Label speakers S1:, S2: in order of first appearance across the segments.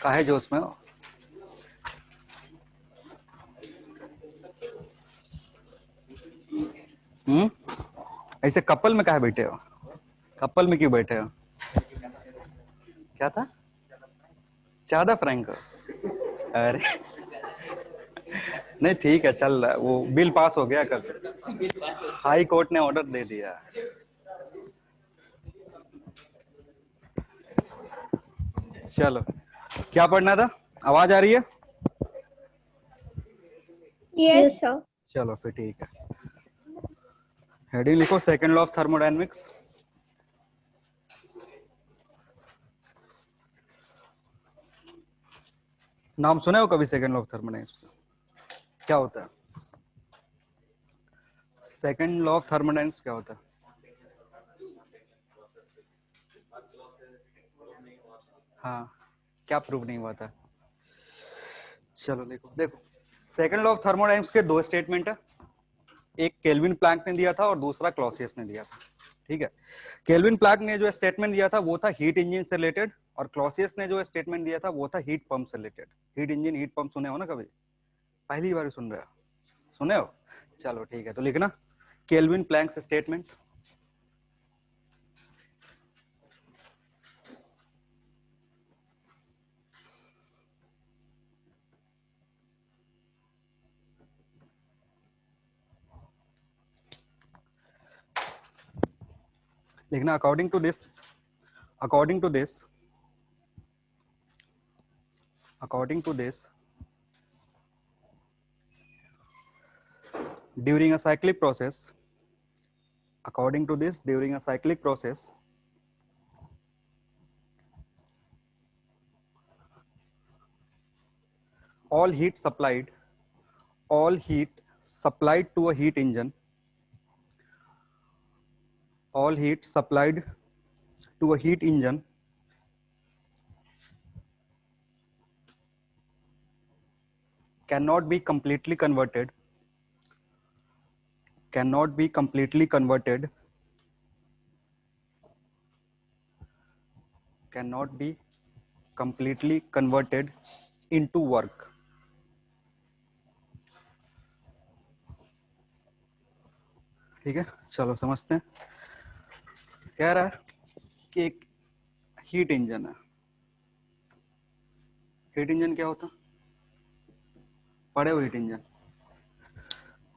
S1: काहे जोश में हो? ऐसे कपल में काहे बैठे हो? कपल में क्यों बैठे हो? क्या था? ज्यादा फ्रैंक हो? अरे नहीं, ठीक है, चल रहा है। वो बिल पास हो गया कल से, हाई कोर्ट ने ऑर्डर दे दिया। चलो, क्या पढ़ना था? आवाज आ रही है?
S2: Yes sir.
S1: चलो फिर ठीक है। हेडिंग लिखो, सेकंड लॉ ऑफ थर्मोडायनेमिक्स। नाम सुने हो कभी सेकंड लॉ ऑफ थर्मोडायनेमिक्स? क्या होता है सेकंड लॉ ऑफ थर्मोडायनेमिक्स? क्या होता है? हाँ, क्या प्रूव नहीं हुआ था? चलो देखो देखो, सेकंड लॉ ऑफ थर्मोडायनेमिक्स के दो स्टेटमेंट है। एक केल्विन प्लैंक ने दिया था और दूसरा क्लॉसियस ने दिया था। ठीक है, केल्विन प्लैंक ने जो स्टेटमेंट दिया था वो था हीट इंजन से रिलेटेड, और क्लॉसियस ने जो स्टेटमेंट दिया था वो था हीट पंप से related. Heat engine heat pump सुने हो ना कभी? पहली बार सुन रहे हो? सुने हो? चलो ठीक है, तो लिखना केल्विन प्लैंक स्टेटमेंट। लिखना according to this, according to this, according to this, during a cyclic process, according to this, during a cyclic process, all heat supplied, all heat supplied to a heat engine, all heat supplied to a heat engine cannot be completely converted, cannot be completely converted, cannot be completely converted into work. ठीक है, चलो समझते हैं। कह रहा है कि एक हीट इंजन है। हीट इंजन क्या होता है? पढ़े हो हीट इंजन?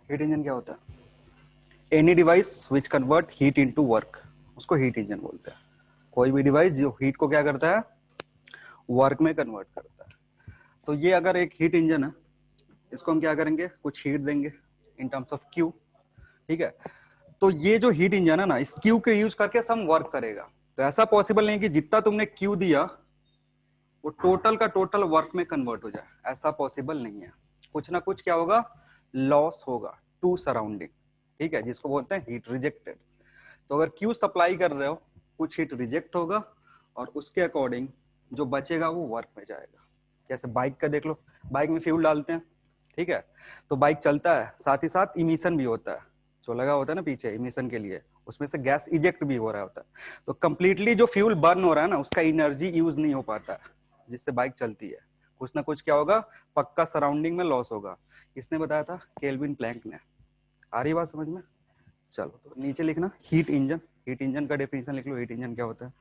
S1: हीट इंजन क्या होता है? Any device which convert heat into work, उसको हीट इंजन बोलते हैं। कोई भी डिवाइस जो हीट को क्या करता है? वर्क में कन्वर्ट करता है। तो ये अगर एक हीट इंजन है, इसको हम क्या करेंगे? कुछ हीट देंगे इन टर्म्स ऑफ क्यू। ठीक है, तो ये जो हीट इंजन है ना, इस क्यू के यूज करके सम वर्क करेगा। तो ऐसा पॉसिबल नहीं कि जितना तुमने क्यू दिया वो टोटल का टोटल वर्क में कन्वर्ट हो जाए, ऐसा पॉसिबल नहीं है। कुछ ना कुछ क्या होगा? लॉस होगा टू सराउंडिंग। ठीक है, जिसको बोलते हैं हीट रिजेक्टेड। तो अगर क्यू सप्लाई कर रहे हो, कुछ हीट रिजेक्ट होगा और उसके अकॉर्डिंग जो बचेगा वो वर्क में जाएगा। जैसे बाइक का देख लो, बाइक में फ्यूल डालते हैं, ठीक है, तो बाइक चलता है, साथ ही साथ इमिशन भी होता है, जो लगा होता है ना पीछे इमिशन के लिए, उसमें से गैस इजेक्ट भी हो रहा होता है। तो कंप्लीटली जो फ्यूल बर्न हो रहा है ना, उसका एनर्जी यूज नहीं हो पाता है, जिससे बाइक चलती है। कुछ ना कुछ क्या होगा? पक्का सराउंडिंग में लॉस होगा। किसने बताया था? केल्विन प्लैंक ने। आ रही बात समझ में? चलो, तो नीचे लिखना हीट इंजन। हीट इंजन का डेफिनेशन लिख लो, हीट इंजन क्या होता है?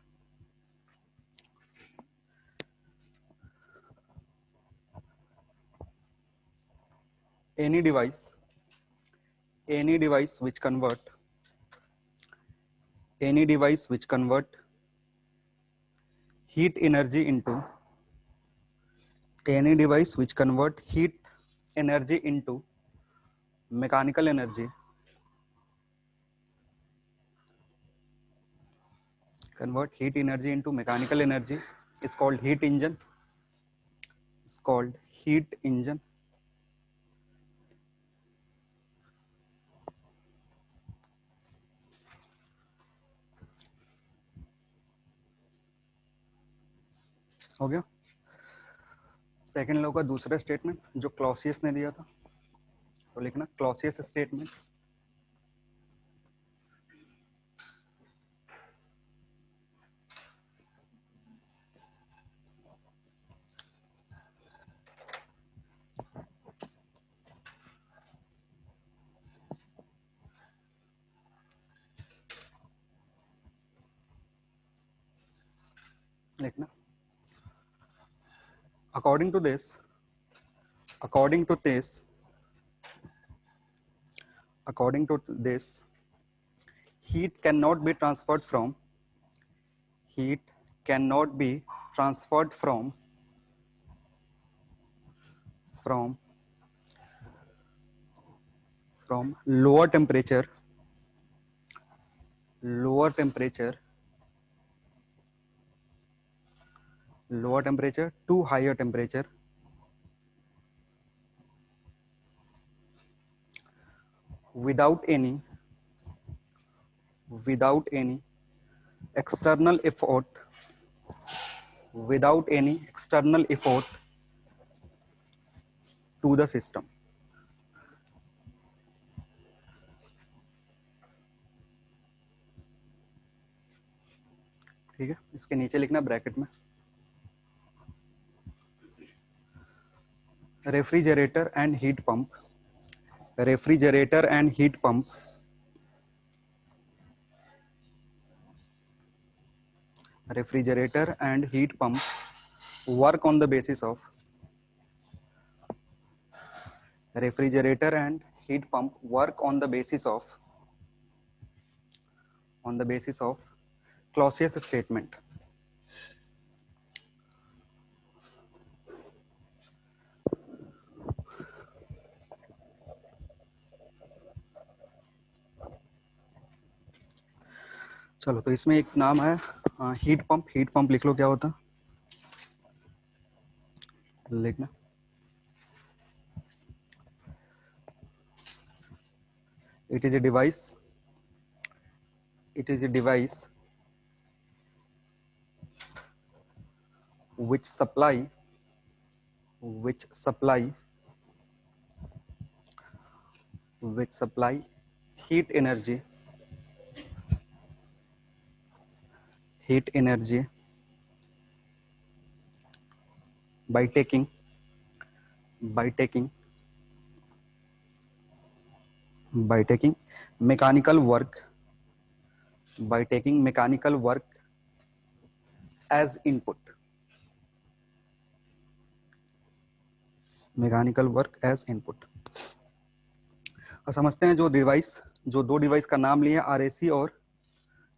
S1: Any device, any device which convert, any device which convert heat energy into, any device which convert heat energy into mechanical energy, convert heat energy into mechanical energy, is called heat engine, is called heat engine. हो गया second law का दूसरा statement जो Clausius ने दिया था, तो लिखना क्लॉसियस स्टेटमेंट। लिखना according to this, according to this, according to this, heat cannot be transferred from, heat cannot be transferred from lower temperature, lower temperature, lower temperature to higher temperature without any, without any external effort, without any external effort to the system. ठीक है, इसके नीचे लिखना bracket में refrigerator and heat pump, refrigerator and heat pump, refrigerator and heat pump work on the basis of, refrigerator and heat pump work on the basis of, on the basis of Clausius statement. चलो तो इसमें एक नाम है heat pump, heat pump लिख लो क्या होता है, लिखना it is a device, it is a device which supply, which supply, which supply heat energy, heat energy by taking, by taking, by taking mechanical work, by taking mechanical work as input, mechanical work as input. और समझते हैं जो device, जो दो device का नाम लिया RAC और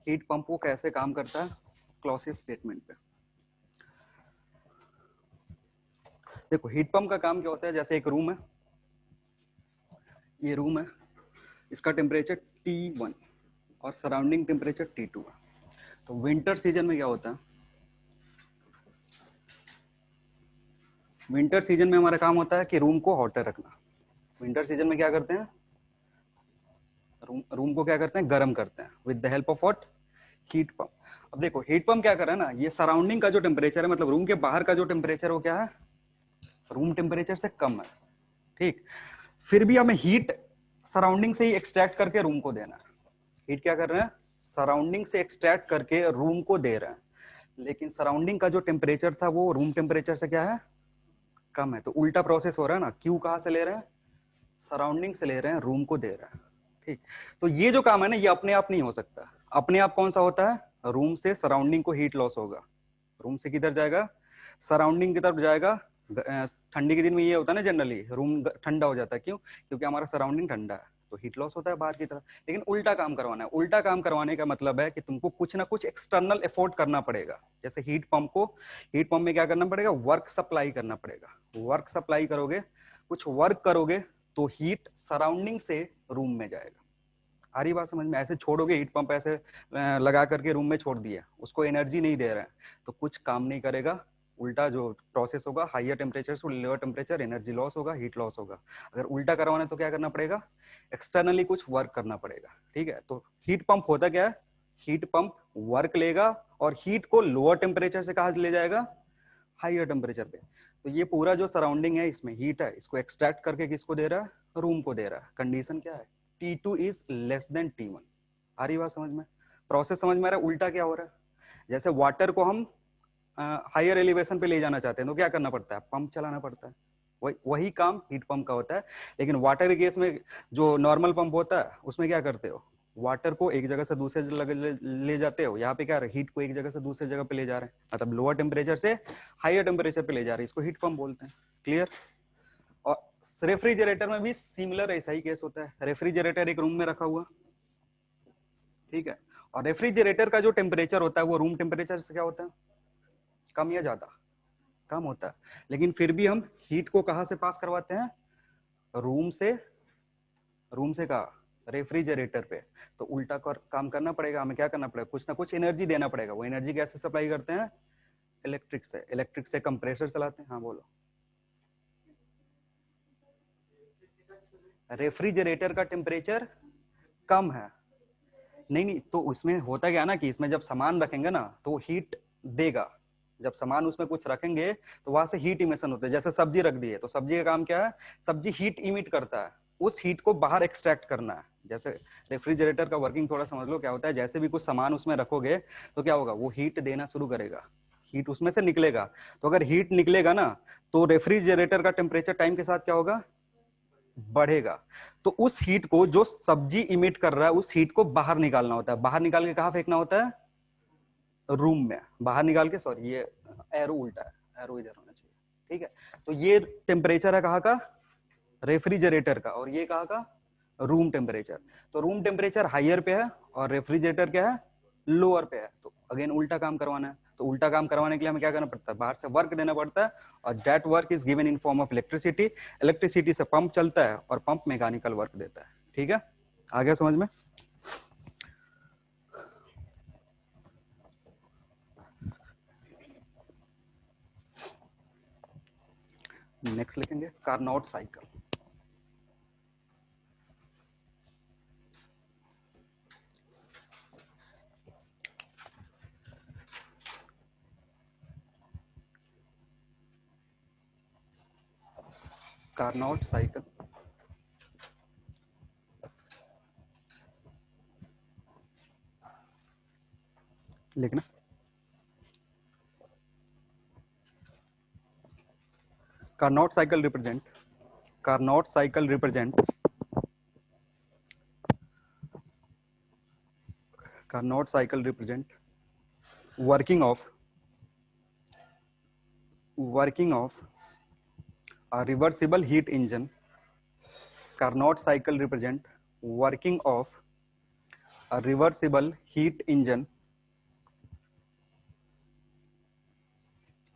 S1: हीट पंप, वो कैसे काम करता है क्लॉसियस स्टेटमेंट पे। देखो हीट पंप का काम क्या होता है, जैसे एक रूम है, ये रूम है, इसका टेम्परेचर T1 और सराउंडिंग टेम्परेचर T2 है। तो विंटर सीजन में क्या होता है, विंटर सीजन में हमारा काम होता है कि रूम को हॉटर रखना। विंटर सीजन में क्या करते हैं, रूम को क्या करते हैं, गर्म करते हैं with the help of what, heat pump. अब देखो हीट पंप क्या कर रहा है ना, ये सराउंडिंग का जो टेम्परेचर है, मतलब रूम के बाहर का जो टेम्परेचर वो क्या है, रूम टेम्परेचर से कम है, ठीक। फिर भी हमें हीट सराउंडिंग से ही एक्सट्रैक्ट करके रूम को देना है। हीट क्या कर रहे हैं, सराउंडिंग से एक्सट्रैक्ट करके रूम को दे रहे हैं, लेकिन सराउंडिंग का जो टेम्परेचर था वो रूम टेम्परेचर से क्या है, कम है। तो उल्टा प्रोसेस हो रहा है ना, क्यू कहां से ले रहे हैं, सराउंडिंग से ले रहे हैं, रूम को दे रहे हैं, ठीक। तो ये जो काम है ना, ये अपने आप नहीं हो सकता। अपने आप कौन सा होता है, रूम से सराउंडिंग को हीट लॉस होगा, रूम से किधर जाएगा, सराउंडिंग की तरफ जाएगा। ठंडी के दिन में ये होता है ना, जनरली रूम ठंडा हो जाता है, क्यों, क्योंकि हमारा सराउंडिंग ठंडा है, तो हीट लॉस होता है बाहर की तरफ। लेकिन उल्टा काम करवाना है, उल्टा काम करवाने का मतलब है कि तुमको कुछ ना कुछ एक्सटर्नल एफोर्ट करना पड़ेगा। जैसे हीट पंप को, हीट पंप में क्या करना पड़ेगा, वर्क सप्लाई करना पड़ेगा। वर्क सप्लाई करोगे, कुछ वर्क करोगे, तो हीट सराउंडिंग से रूम में जाएगा। आ रही बात समझ में, ऐसे छोड़ोगे हीट पंप, ऐसे लगा करके रूम में छोड़ दिया, उसको एनर्जी नहीं दे रहा है, तो कुछ काम नहीं करेगा। उल्टा जो प्रोसेस होगा, हाइयर टेम्परेचर से लोअर टेम्परेचर, एनर्जी लॉस होगा, हीट लॉस होगा। अगर उल्टा करवाना है तो क्या करना पड़ेगा, एक्सटर्नली कुछ वर्क करना पड़ेगा, ठीक है। तो हीट पंप होता क्या है, हीट पंप वर्क लेगा और हीट को लोअर टेम्परेचर से कहा ले जाएगा, हाइयर टेम्परेचर पे। तो ये पूरा जो सराउंडिंग है, इसमें हीट है, इसको एक्सट्रैक्ट करके किसको दे रहा है, रूम को दे रहा है। कंडीशन क्या है, T2 is less than T1। आ रही बात समझ में, प्रोसेस समझ में आ रहा है। उल्टा क्या हो रहा है, जैसे वाटर को हम हायर एलिवेशन पे ले जाना चाहते हैं तो क्या करना पड़ता है, पंप चलाना पड़ता है। वही काम हीट पंप का होता है। लेकिन वाटर के केस में जो नॉर्मल पंप होता है, उसमें क्या करते हो, वाटर को एक जगह से दूसरे जगह ले जाते हो, यहाँ पे क्या है, हीट को एक जगह से दूसरे जगह पे ले जा रहे हैं, मतलब लोअर टेम्परेचर से हायर टेम्परेचर पे ले जा रहे हैं, इसको हीट पंप बोलते हैं। क्लियर। और रेफ्रिजरेटर में भी सिमिलर ऐसा ही केस होता है। रेफ्रिजरेटर एक रूम में रखा हुआ, ठीक है, और रेफ्रिजरेटर का जो टेम्परेचर होता है वो रूम टेम्परेचर से क्या होता है, कम या ज्यादा, कम होता है। लेकिन फिर भी हम हीट को कहां से पास करवाते हैं, रूम से, रूम से कहा रेफ्रिजरेटर पे। तो उल्टा काम करना पड़ेगा, हमें क्या करना पड़ेगा, कुछ ना कुछ एनर्जी देना पड़ेगा। वो एनर्जी कैसे सप्लाई करते हैं, इलेक्ट्रिक से। इलेक्ट्रिक से कंप्रेसर चलाते हैं। हाँ बोलो। रेफ्रिजरेटर का टेम्परेचर कम है, नहीं नहीं, तो उसमें होता क्या ना कि इसमें जब सामान रखेंगे ना तो हीट देगा। जब सामान उसमें कुछ रखेंगे तो वहां से हीट इमिशन होता है। जैसे सब्जी रख दी है तो सब्जी का काम क्या है, सब्जी हीट इमिट करता है, उस हीट को बाहर एक्सट्रैक्ट करना है। जैसे रेफ्रिजरेटर का वर्किंग थोड़ा समझ लो क्या होता है, जैसे भी कुछ सामान उसमें रखोगे तो क्या होगा, वो हीट देना शुरू करेगा, हीट उसमें से निकलेगा। तो अगर हीट निकलेगा ना तो रेफ्रिजरेटर का टेम्परेचर टाइम के साथ क्या होगा, बढ़ेगा। तो उस हीट को जो सब्जी इमिट कर रहा है उस हीट को बाहर निकालना होता है। बाहर निकाल के कहां फेंकना होता है, रूम में। बाहर निकाल के, सॉरी ये एरो उल्टा है, एरो इधर होना चाहिए, ठीक है। तो ये टेम्परेचर है कहाँ का, रेफ्रिजरेटर का, और ये कहाँ का, रूम टेम्परेचर। तो रूम टेम्परेचर हाइयर पे है और रेफ्रिजरेटर क्या है, लोअर पे है। तो अगेन उल्टा काम करवाना है। तो उल्टा काम करवाने के लिए हमें क्या करना पड़ता है, बाहर से वर्क देना पड़ता है, और that work is given in form of electricity. Electricity से पंप चलता है और पंप मैकेनिकल वर्क देता है। ठीक है, आ गया समझ में। नेक्स्ट लिखेंगे कार्नोट साइकिल। कार्नोट साइकिल लिखना। Carnot cycle represent, Carnot cycle represent, Carnot cycle represent working of a reversible heat engine. Carnot cycle represent working of a reversible heat engine,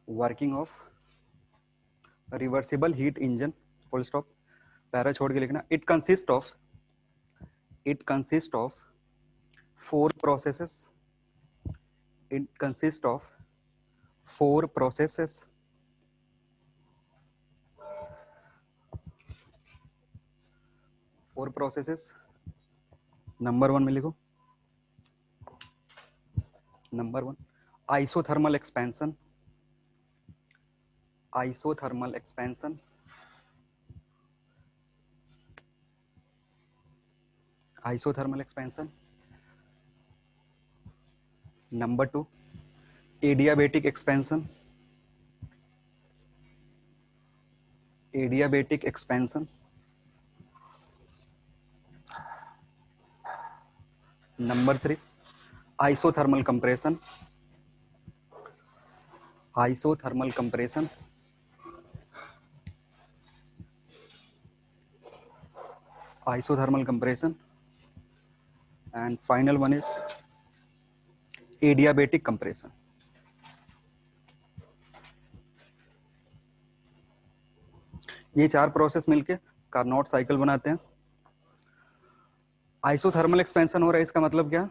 S1: working of a reversible heat engine, full stop, para छोड़ के लिखना। it consists of four processes, it consists of four processes, four processes। Number one में लिखो, number one isothermal expansion, isothermal expansion, isothermal expansion। number 2 adiabatic expansion, adiabatic expansion। number 3 isothermal compression, isothermal compression। isothermal compression and final one is adiabatic compression। ये चार process मिलके Carnot cycle बनाते हैं। Isothermal expansion हो रहा है, इसका मतलब क्या,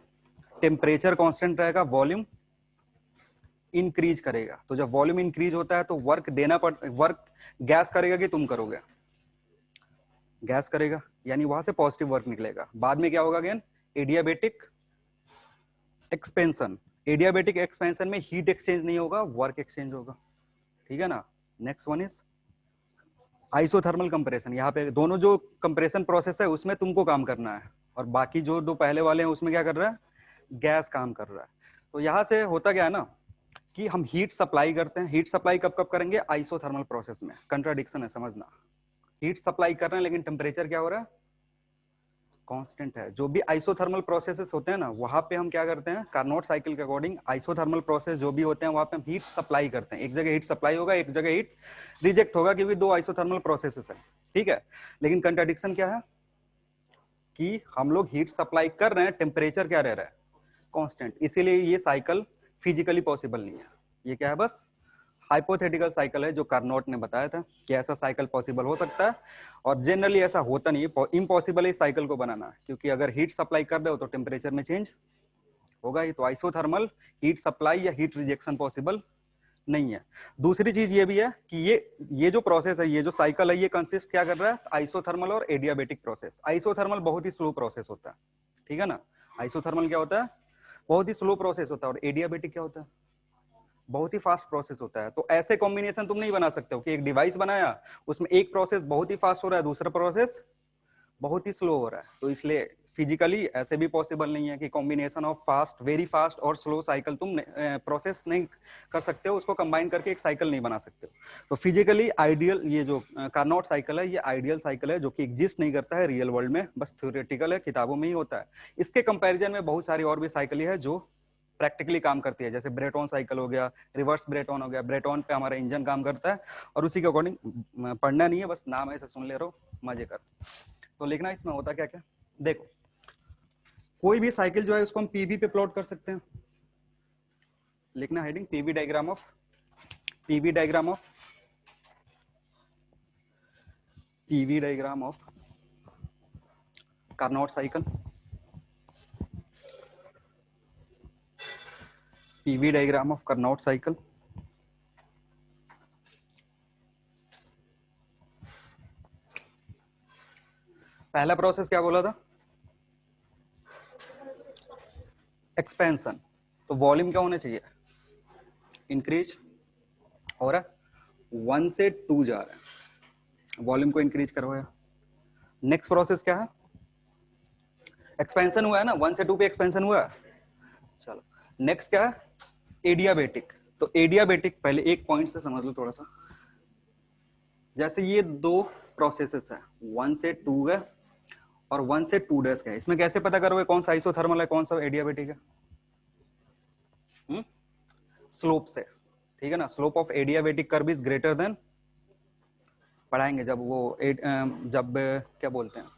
S1: टेम्परेचर कांस्टेंट रहेगा, वॉल्यूम इंक्रीज करेगा। तो जब वॉल्यूम इंक्रीज होता है तो वर्क गैस करेगा कि तुम करोगे, गैस करेगा, यानी वहां से पॉजिटिव वर्क निकलेगा। बाद में क्या होगा again, adiabatic expansion. Adiabatic expansion में हीट एक्सचेंज नहीं होगा, वर्क एक्सचेंज होगा। ठीक है ना। Next one is isothermal compression. यहाँ पे दोनों जो कंप्रेशन प्रोसेस है उसमें तुमको काम करना है, और बाकी जो दो पहले वाले हैं उसमें क्या कर रहा है, गैस काम कर रहा है। तो यहाँ से होता क्या है ना कि हम हीट सप्लाई करते हैं। हीट सप्लाई कब कब करेंगे, आइसोथर्मल प्रोसेस में। कंट्राडिक्शन है, समझना। हीट सप्लाई कर रहे हैं लेकिन टेम्परेचर क्या हो रहा है, कांस्टेंट है। जो भी आइसोथर्मल प्रोसेसेस होते हैं ना, वहां पे हम क्या करते हैं, कार्नोट साइकिल के अकॉर्डिंग आइसोथर्मल प्रोसेस जो भी होते हैं वहां पे हम हीट सप्लाई करते हैं। एक जगह हीट सप्लाई होगा, एक जगह हीट रिजेक्ट होगा, क्योंकि दो आइसोथर्मल प्रोसेसेस है, ठीक है। लेकिन कंट्राडिक्शन क्या है कि हम लोग हीट सप्लाई कर रहे हैं, टेम्परेचर क्या रह रहा है, कांस्टेंट। इसीलिए ये साइकिल फिजिकली पॉसिबल नहीं है। ये क्या है, बस हाइपोथेटिकल साइकिल है जो कार्नोट ने बताया था कि ऐसा साइकिल पॉसिबल हो सकता है, और जनरली ऐसा होता नहीं है। इम्पॉसिबल है इस साइकिल को बनाना, क्योंकि अगर हीट सप्लाई कर रहे हो तो टेम्परेचर में चेंज होगा ही। तो आइसोथर्मल हीट सप्लाई या हीट रिजेक्शन पॉसिबल नहीं है। दूसरी चीज ये भी है कि ये जो प्रोसेस है, ये जो साइकिल है, ये कंसिस्ट क्या कर रहा है, आइसोथर्मल और एडियाबेटिक प्रोसेस। आइसोथर्मल बहुत ही स्लो प्रोसेस होता है, ठीक है ना। आइसोथर्मल क्या होता है, बहुत ही स्लो प्रोसेस होता है, और एडियाबेटिक क्या होता है, बहुत ही फास्ट प्रोसेस होता है। तो ऐसे कॉम्बिनेशन तुम नहीं बना सकते हो कि एक डिवाइस बनाया, उसमें एक प्रोसेस बहुत ही फास्ट हो रहा है, दूसरा प्रोसेस बहुत ही स्लो हो रहा है। तो इसलिए फिजिकली ऐसे भी पॉसिबल नहीं है कि combination of fast, very fast और स्लो साइकिल तुम प्रोसेस नहीं कर सकते हो, उसको कंबाइन करके एक साइकिल नहीं बना सकते हो। तो फिजिकली आइडियल ये जो कार्नोट साइकिल है, ये आइडियल साइकिल है जो कि एग्जिस्ट नहीं करता है रियल वर्ल्ड में, बस थ्योरेटिकल है, किताबों में ही होता है। इसके कंपैरिजन में बहुत सारी और भी साइकिल है जो प्रैक्टिकली काम करती है, जैसे ब्रेटॉन साइकिल हो गया, रिवर्स ब्रेटॉन हो गया। ब्रेटॉन पे हमारा इंजन काम करता है, और उसी के अकॉर्डिंग पढ़ना नहीं है, बस नाम ऐसे सुन ले रहे हो मजे कर। तो लिखना इसमें होता क्या क्या, देखो कोई भी साइकिल जो है उसको हम पीवी पे प्लॉट कर सकते हैं। लिखना heading PV diagram of, PV diagram of, PV diagram of Carnot cycle, PV diagram of Carnot cycle. पहला प्रोसेस क्या बोला था, एक्सपेंशन। तो वॉल्यूम क्या होना चाहिए, इंक्रीज हो रहा है, 1 से 2 जा रहा है, वॉल्यूम को इंक्रीज करवाया। नेक्स्ट प्रोसेस क्या है, एक्सपेंशन हुआ है ना, 1 से 2 पे एक्सपेंशन हुआ है। चलो नेक्स्ट क्या है, एडियाबेटिक। तो एडियाबेटिक पहले एक पॉइंट से समझ लो थोड़ा सा। जैसे ये दो प्रोसेसेस है, 1 से 2 है और 1 से 2 डैश है, इसमें कैसे पता करोगे कौन सा आइसोथर्मल है कौन सा एडियाबेटिक है, स्लोप से, ठीक है ना। Slope of adiabatic curve is greater than, पढ़ाएंगे जब वो जब क्या बोलते हैं,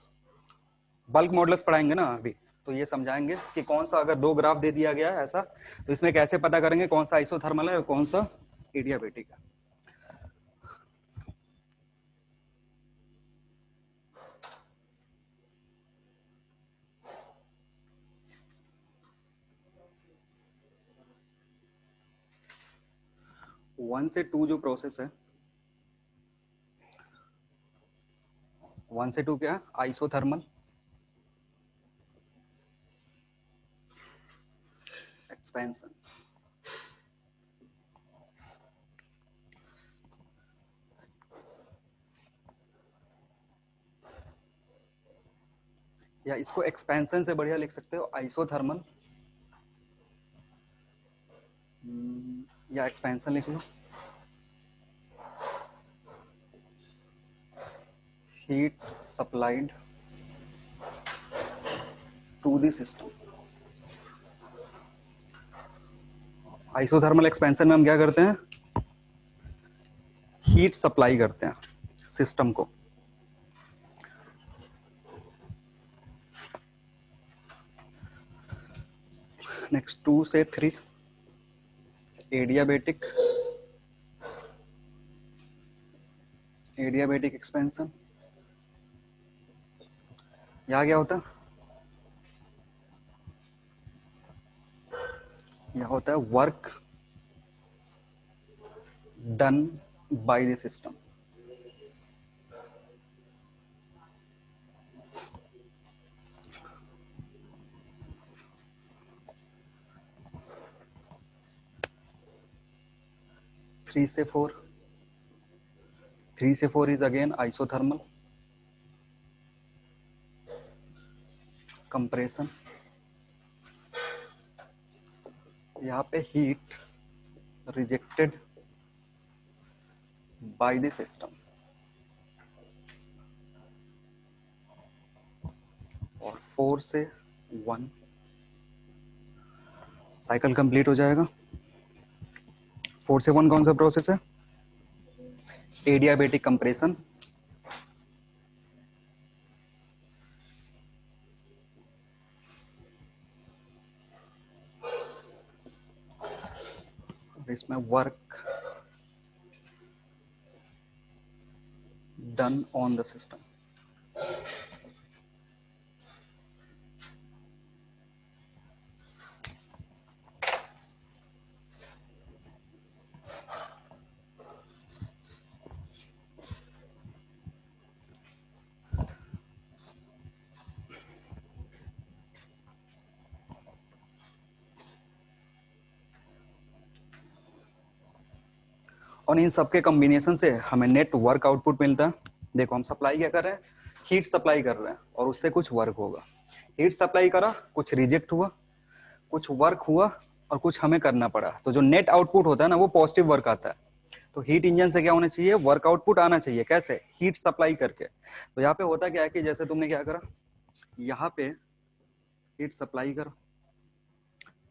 S1: बल्क मॉडल्स पढ़ाएंगे ना अभी, तो ये समझाएंगे कि कौन सा, अगर दो ग्राफ दे दिया गया है ऐसा, तो इसमें कैसे पता करेंगे कौन सा आइसोथर्मल है और कौन सा एडियाबेटिक है। वन से टू जो प्रोसेस है, 1 से 2 क्या है, आइसोथर्मल एक्सपेंशन। या इसको एक्सपेंशन से बढ़िया लिख सकते हो, आइसोथर्मल, या एक्सपेंशन लिख लो, heat supplied to the system. Isothermal expansion में हम क्या करते हैं, हीट सप्लाई करते हैं सिस्टम को। नेक्स्ट 2 से 3 एडियाबेटिक, एडियाबेटिक एक्सपेंशन। यहाँ क्या होता है, यह होता है work done by the system. Three से फोर, 3 से 4 इज अगेन आइसोथर्मल कंप्रेशन। यहाँ पे heat rejected by the system. और 4 से 1 साइकिल कंप्लीट हो जाएगा। 4 से 1 कौन सा प्रोसेस है? Adiabatic compression. इसमें work done on the system. और इन सबके कॉम्बिनेशन से हमें नेट वर्क आउटपुट मिलता है। देखो हम सप्लाई क्या कर रहे हैं, हीट सप्लाई कर रहे हैं और उससे कुछ वर्क होगा। हीट सप्लाई करा, कुछ रिजेक्ट हुआ, कुछ वर्क हुआ और कुछ हमें करना पड़ा। तो जो नेट आउटपुट होता है ना वो पॉजिटिव वर्क आता है। तो हीट इंजन से क्या होना चाहिए, वर्क आउटपुट आना चाहिए। कैसे? हीट सप्लाई करके। तो यहाँ पे होता क्या है कि जैसे तुमने क्या करा, यहाँ पे हीट सप्लाई करा,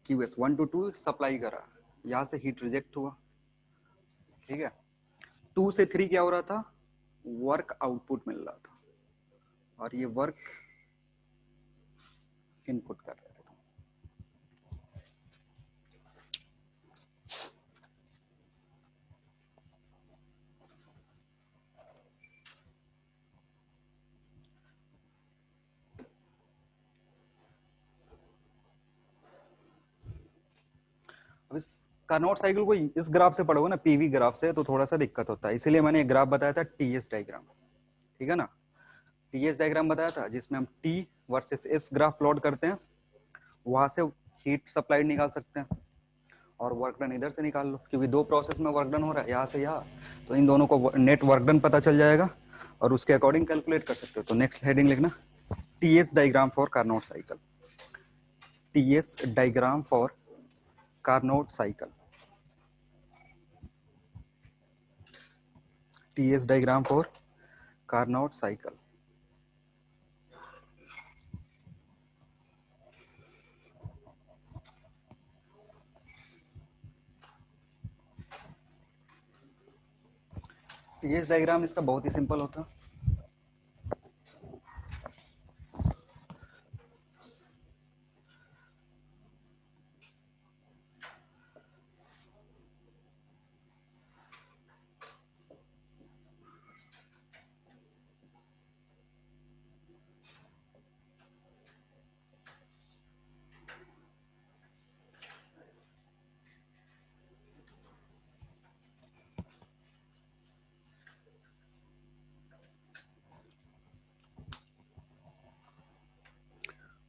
S1: QS 1 to 2 सप्लाई करा, यहाँ से हीट रिजेक्ट हुआ, ठीक है। 2 से 3 क्या हो रहा था, वर्क आउटपुट मिल रहा था और ये वर्क इनपुट कर रहे थे। अब इस कार्नोट साइकिल को इस ग्राफ से पढ़ोगे ना, पीवी ग्राफ से, तो थोड़ा सा दिक्कत होता है। इसीलिए मैंने एक ग्राफ बताया था, टीएस डायग्राम, ठीक है ना। टीएस डायग्राम बताया था जिसमें हम T versus S graph plot करते हैं, वहां से हीट सप्लाई निकाल सकते हैं और वर्क डन इधर से निकाल लो, क्योंकि दो प्रोसेस में वर्क डन हो रहा है, यहाँ से यहाँ, तो इन दोनों को नेट वर्क डन पता चल जाएगा और उसके अकॉर्डिंग कैलकुलेट कर सकते हो। तो नेक्स्ट हेडिंग लिखना, TS diagram for Carnot cycle. TS diagram for Carnot cycle. TS diagram for Carnot cycle. TS diagram इसका बहुत ही सिंपल होता है।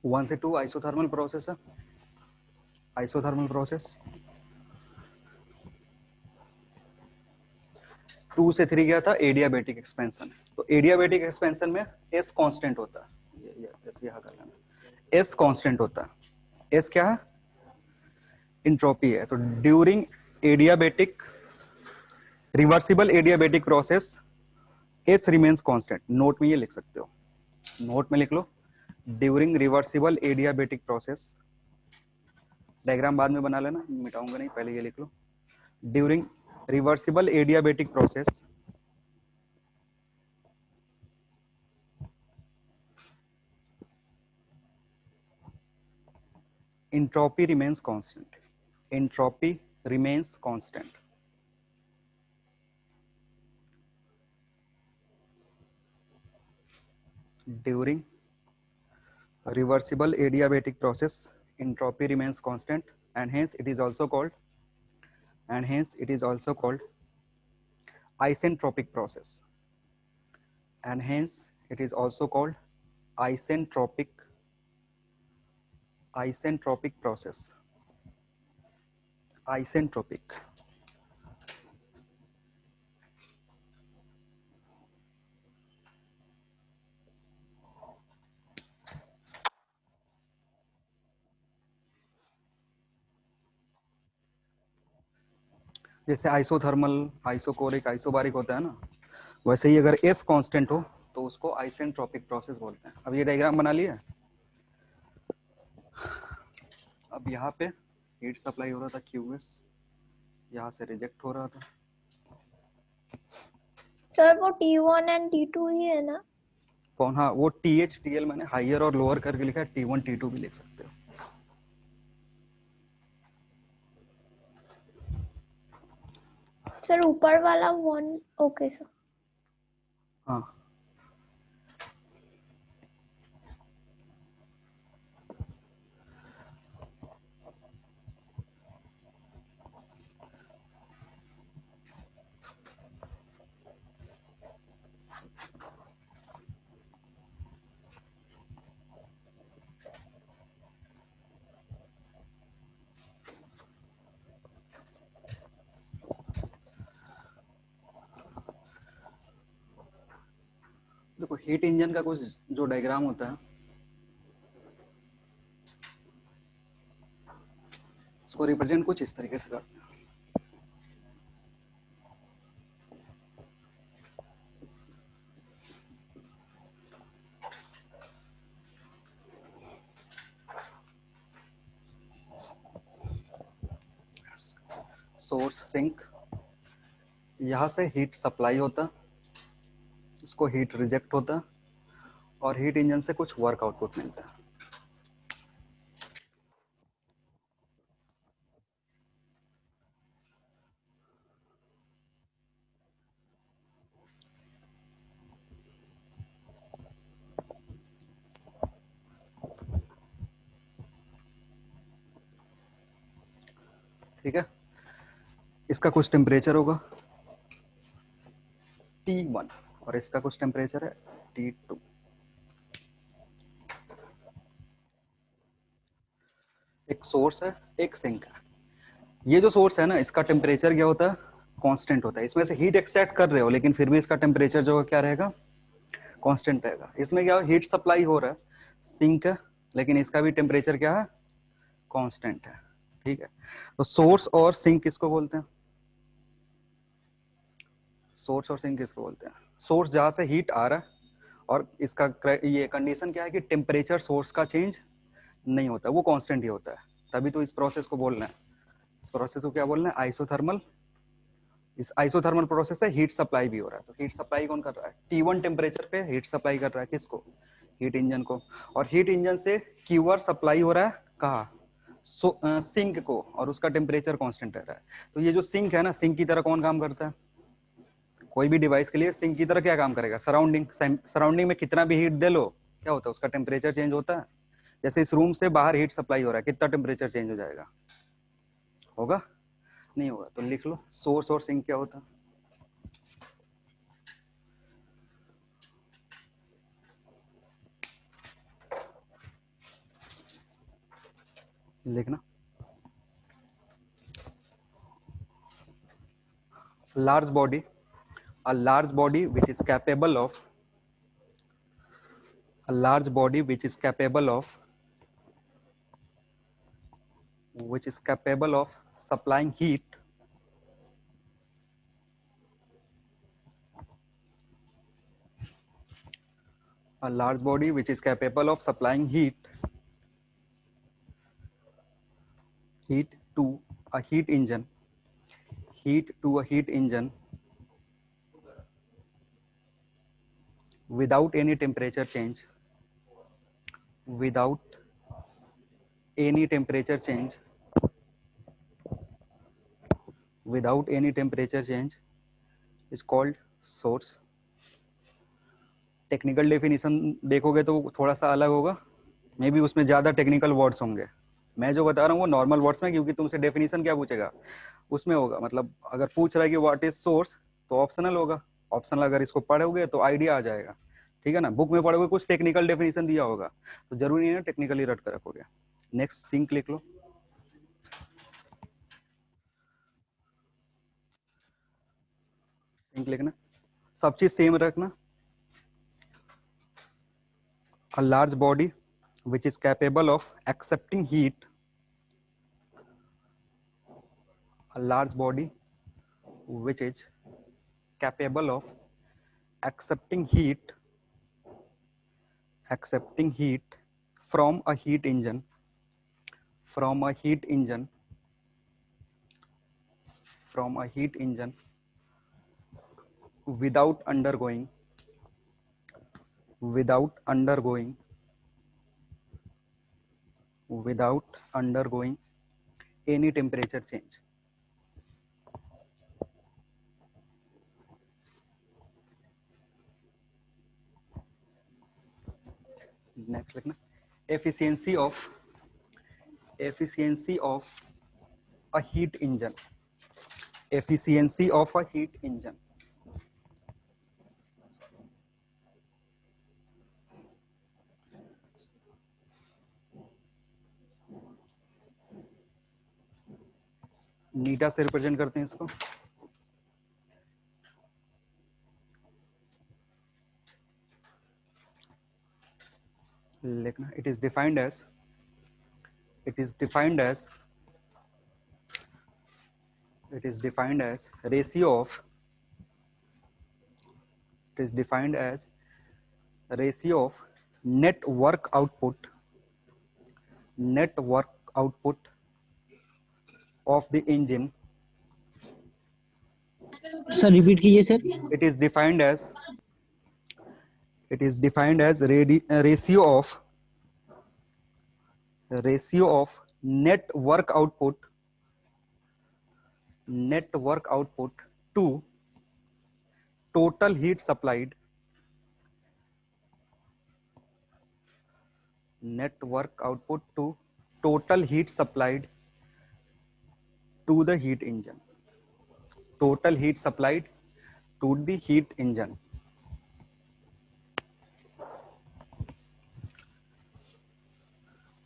S1: वन से टू आइसोथर्मल प्रोसेस है, आइसोथर्मल प्रोसेस। 2 से 3 गया था एडियाबेटिक एक्सपेंशन। तो एडियाबेटिक एक्सपेंशन में एस कांस्टेंट होता है, ये एस यहाँ कर लेना, एस कांस्टेंट होता है। एस क्या है, इंट्रोपी है। तो during adiabatic, reversible adiabatic process, S remains constant. Note में ये लिख सकते हो, नोट में लिख लो, during reversible adiabatic process. Diagram बाद में बना लेना, मिटाऊंगा नहीं, पहले ये लिख लो, during reversible adiabatic process entropy remains constant. Entropy remains constant. During reversible adiabatic process, entropy remains constant, and hence it is also called, isentropic process. And hence it is also called isentropic process. Isentropic. जैसे isothermal, isochoric, isobaric होता है ना, वैसे ही अगर S constant हो तो उसको isentropic process बोलते हैं। अब ये डायग्राम बना लिया, अब यहाँ पे हीट सप्लाई हो रहा था QS, यहाँ से रिजेक्ट हो रहा था।
S2: सर वो T1 एंड T2 ही है ना?
S1: कौन? हाँ वो TH TL मैंने हाइयर और लोअर करके लिखा है, T1 T2 भी लिख सकते हो।
S2: सर ऊपर वाला 1, ओके सर।
S1: हाँ देखो हीट इंजन का कुछ जो डायग्राम होता है उसको रिप्रेजेंट कुछ इस तरीके से करते हैं। सोर्स सिंक, यहाँ से हीट सप्लाई होता, इसको हीट रिजेक्ट होता और हीट इंजन से कुछ वर्क आउटपुट मिलता है। ठीक है, इसका कुछ टेम्परेचर होगा T1 और इसका कुछ टेम्परेचर है T2। एक सोर्स है, एक सिंक है। ये जो सोर्स है ना, इसका टेम्परेचर क्या होता है? कांस्टेंट होता है। इसमें से हीट एक्सट्रैक्ट कर रहे हो लेकिन फिर भी इसका टेम्परेचर जो क्या रहेगा? कांस्टेंट रहेगा। इसमें क्या हीट सप्लाई हो रहा है, सिंक है, लेकिन इसका भी टेम्परेचर क्या है? कांस्टेंट है। ठीक है, तो सोर्स और सिंक किसको बोलते हैं? सोर्स और सिंक किसको बोलते हैं? सोर्स जहां से हीट आ रहा है और इसका ये कंडीशन क्या है कि टेम्परेचर सोर्स का चेंज नहीं होता, वो कांस्टेंट ही होता है। तभी तो इस प्रोसेस को बोलना है, इस प्रोसेस को क्या बोलना है? आइसोथर्मल। इस आइसोथर्मल प्रोसेस से हीट सप्लाई भी हो रहा है। तो हीट सप्लाई कौन कर रहा है? T1 टेम्परेचर पे हीट सप्लाई कर रहा है किसको? हीट इंजन को। और हीट इंजन से क्यूआर सप्लाई हो रहा है कहा? सिंक को, और उसका टेम्परेचर कांस्टेंट रह रहा है। तो ये जो सिंक है ना, सिंक की तरह कौन काम करता है? कोई भी डिवाइस के लिए सिंक की तरह क्या काम करेगा? सराउंडिंग। सराउंडिंग में कितना भी हीट दे लो, क्या होता है? उसका टेम्परेचर चेंज होता है। जैसे इस रूम से बाहर हीट सप्लाई हो रहा है, कितना टेम्परेचर चेंज हो जाएगा? होगा? नहीं होगा। तो लिख लो सोर्स और सिंक क्या होता है। लिखना, large body, a large body which is capable of, a large body which is capable of, which is capable of supplying heat, a large body which is capable of supplying heat to a heat engine, heat to a heat engine without any temperature change, without any temperature change, without any temperature change is called source. Technical definition देखोगे तो थोड़ा सा अलग होगा, may be उसमें ज़्यादा technical words होंगे। मैं जो बता रहा हूँ वो नॉर्मल वर्ड्स में, क्योंकि तुमसे डेफिनेशन क्या पूछेगा उसमें होगा। मतलब अगर पूछ रहा है कि व्हाट इज सोर्स, तो ऑप्शनल होगा। ऑप्शनल अगर इसको पढ़ोगे तो आइडिया आ जाएगा। ठीक है ना, बुक में पढ़ोगे कुछ टेक्निकल डेफिनेशन दिया होगा, तो जरूरी नहीं है टेक्निकली रट कर रखोगे। नेक्स्ट सिंक लिख लो। सिंक लिखना, सब चीज सेम रखना। A large body which is capable of accepting heat, a large body which is capable of accepting heat, accepting heat from a heat engine, from a heat engine without undergoing any temperature change. Next लिखना, efficiency of a heat engine. Efficiency of a heat engine. नीटा से represent करते हैं इसको. लिखना, it is defined as ratio of net work output of the engine.
S3: Sir repeat कीजिए sir.
S1: It is defined as ratio of net work output to total heat supplied to the heat engine. Total heat supplied to the heat engine.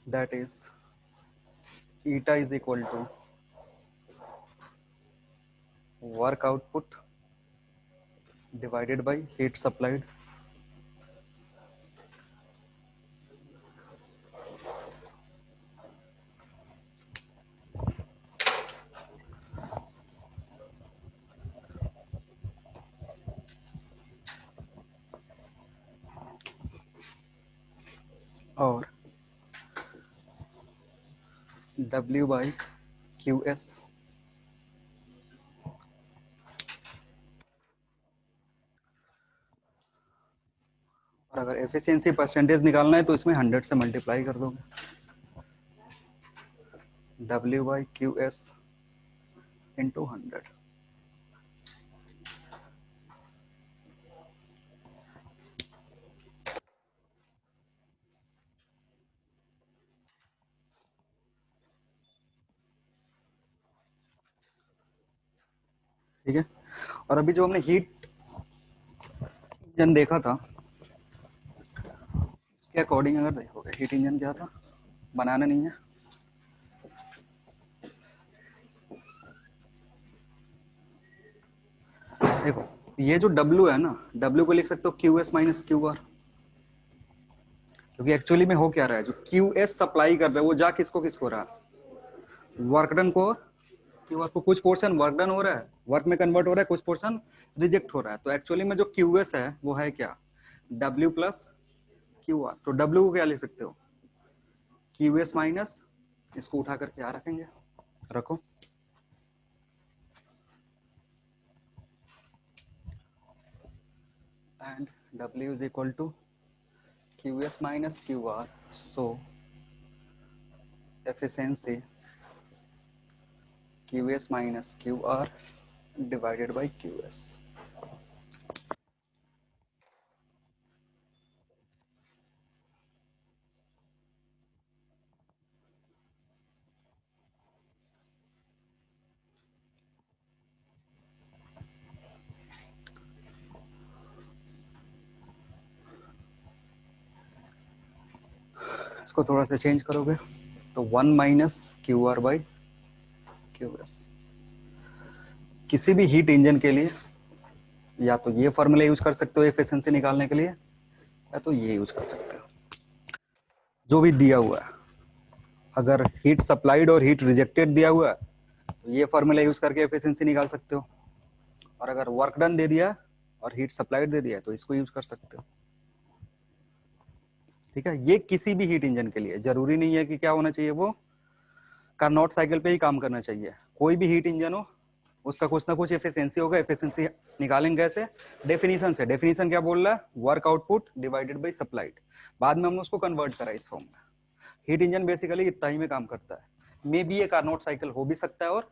S1: That is, eta is equal to work output divided by heat supplied. और W by QS. और अगर efficiency percentage निकालना है तो इसमें 100 से multiply कर दोगे. W by QS into 100. ठीक है. और अभी जो हमने हीट इंजन देखा था, इसके अकॉर्डिंग अगर देखोगे, हीट इंजन क्या था, बनाना नहीं है. देखो, ये जो W है ना, W को लिख सकते हो QS माइनस QR. क्योंकि एक्चुअली में हो क्या रहा है, जो QS सप्लाई कर रहा है वो जा किसको रहा है, वर्क डन को. QR को कुछ पोर्शन वर्क डन हो रहा है, वर्क में कन्वर्ट हो रहा है, कुछ पोर्शन रिजेक्ट हो रहा है. तो एक्चुअली में जो QS है वो है क्या, W प्लस QR. तो W को क्या लिख सकते हो, QS माइनस, इसको उठा करके यहाँ रखेंगे, रखो. And W is equal to QS minus QR. So efficiency QS minus QR divided by QS. इसको थोड़ा सा चेंज करोगे तो 1 माइनस QR बाई QS. किसी भी हीट इंजन के लिए या तो ये फॉर्मूला यूज कर सकते हो एफिशिएंसी निकालने के लिए, या तो ये यूज कर सकते हो, जो भी दिया हुआ है. अगर हीट सप्लाइड और हीट रिजेक्टेड दिया हुआ है तो ये फॉर्मूला यूज करके एफिशिएंसी निकाल सकते हो. और अगर वर्क डन दे दिया और हीट सप्लाइड दे दिया तो इसको यूज कर सकते हो. ठीक है. ये किसी भी हीट इंजन के लिए, जरूरी नहीं है कि क्या होना चाहिए वो कार्नोट साइकिल पे ही काम करना चाहिए। कोई भी हीट इंजन हो उसका कुछ ना कुछ एफिशिएंसी होगा। एफिशिएंसी निकालेंगे कैसे? डेफिनेशन से। डेफिनेशन क्या बोल रहा है? Work output divided by supplied. बाद में हमने उसको कन्वर्ट करा इस फॉर्म में। हीट इंजन बेसिकली इतना ही में काम करता है। मे बी ये कार्नोट साइकिल हो भी सकता है और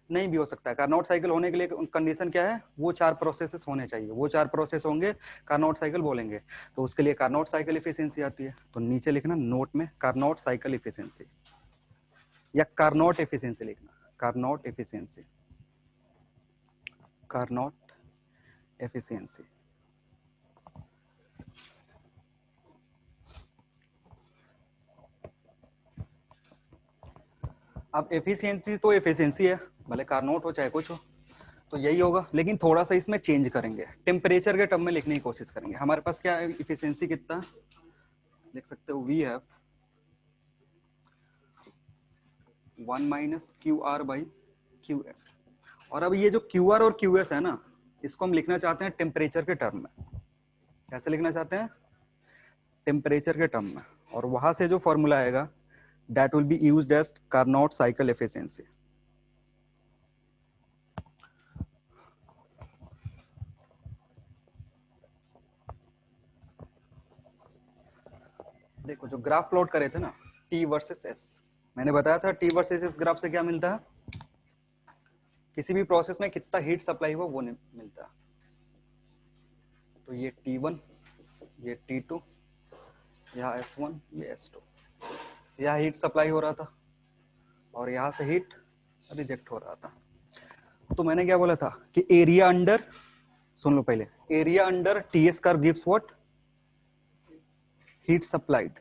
S1: नहीं भी हो सकता है। कार्नोट साइकिल होने के लिए कंडीशन क्या है? वो 4 प्रोसेसेस होने चाहिए। वो 4 प्रोसेस होंगे कार्नोट साइकिल बोलेंगे। तो उसके लिए कार्नोट साइकिल इफिशियंसी आती है। तो नीचे लिखना नोट में कार्नोट साइकिल इफिशियंसी या कार्नोट एफिशिएंसी लिखना। Carnot efficiency, Carnot efficiency. अब एफिशिएंसी तो एफिशिएंसी है, भले कार्नोट हो चाहे कुछ हो, तो यही होगा। लेकिन थोड़ा सा इसमें चेंज करेंगे, टेम्परेचर के टर्म में लिखने की कोशिश करेंगे। हमारे पास क्या है? इफिशिएंसी कितना लिख सकते हो? We have 1 minus Q R by Q S. और अब ये जो क्यू आर और क्यू एस है ना, इसको हम लिखना चाहते हैं टेम्परेचर के टर्म में। कैसे लिखना चाहते हैं? टेम्परेचर के टर्म में। और वहां से जो फॉर्मूला आएगा that will be used as Carnot cycle efficiency. देखो जो ग्राफ प्लॉट करे थे ना, टी वर्सेस एस, मैंने बताया था टी वर्सेस एस ग्राफ से क्या मिलता है? किसी भी प्रोसेस में कितना हीट सप्लाई हुआ वो मिलता है। तो ये T1, ये T2, यहाँ S1, ये S2। यहाँ हीट सप्लाई हो रहा था और यहाँ से हीट रिजेक्ट हो रहा था। तो मैंने क्या बोला था कि एरिया अंडर, सुन लो पहले, area under TS curve gives what? Heat supplied,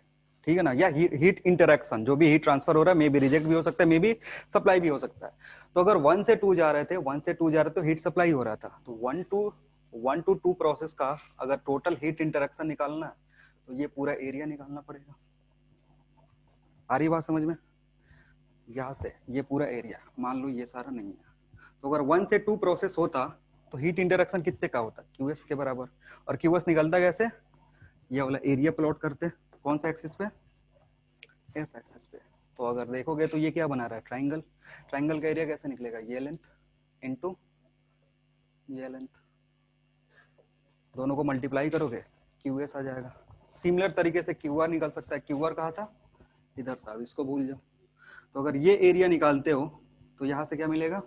S1: ठीक है ना? या हीट इंटरेक्शन, जो भी हीट ट्रांसफर हो रहा है, मे बी रिजेक्ट भी हो सकता है, मे बी सप्लाई भी हो सकता है। तो अगर 1 से 2 जा रहे थे, 1 से 2 जा रहे तो हीट सप्लाई हो रहा था। तो 1 to 2 प्रोसेस का अगर टोटल हीट इंटरेक्शन निकालना है तो ये पूरा एरिया निकालना पड़ेगा। आ रही बात समझ में? यहाँ से ये पूरा एरिया, मान लो ये सारा नहीं है, तो अगर 1 से 2 प्रोसेस होता तो हीट इंटरेक्शन कितने का होता? क्यूएस के बराबर। और क्यूएस निकलता कैसे? ये वाला एरिया प्लॉट करते, कौन सा एक्सिस पे? एस एक्सिस पे। तो अगर देखोगे तो ये क्या बना रहा है? ट्राइंगल। ट्राइंगल का एरिया कैसे निकलेगा? ये लेंथ इनटू ये लेंथ, दोनों को मल्टीप्लाई करोगे क्यूएस आ जाएगा। सिमिलर तरीके से क्यूआर निकल सकता है। क्यूआर कहाँ था? इधर था, अब इसको भूल जाओ। तो अगर ये एरिया निकालते हो तो यहाँ से क्या मिलेगा?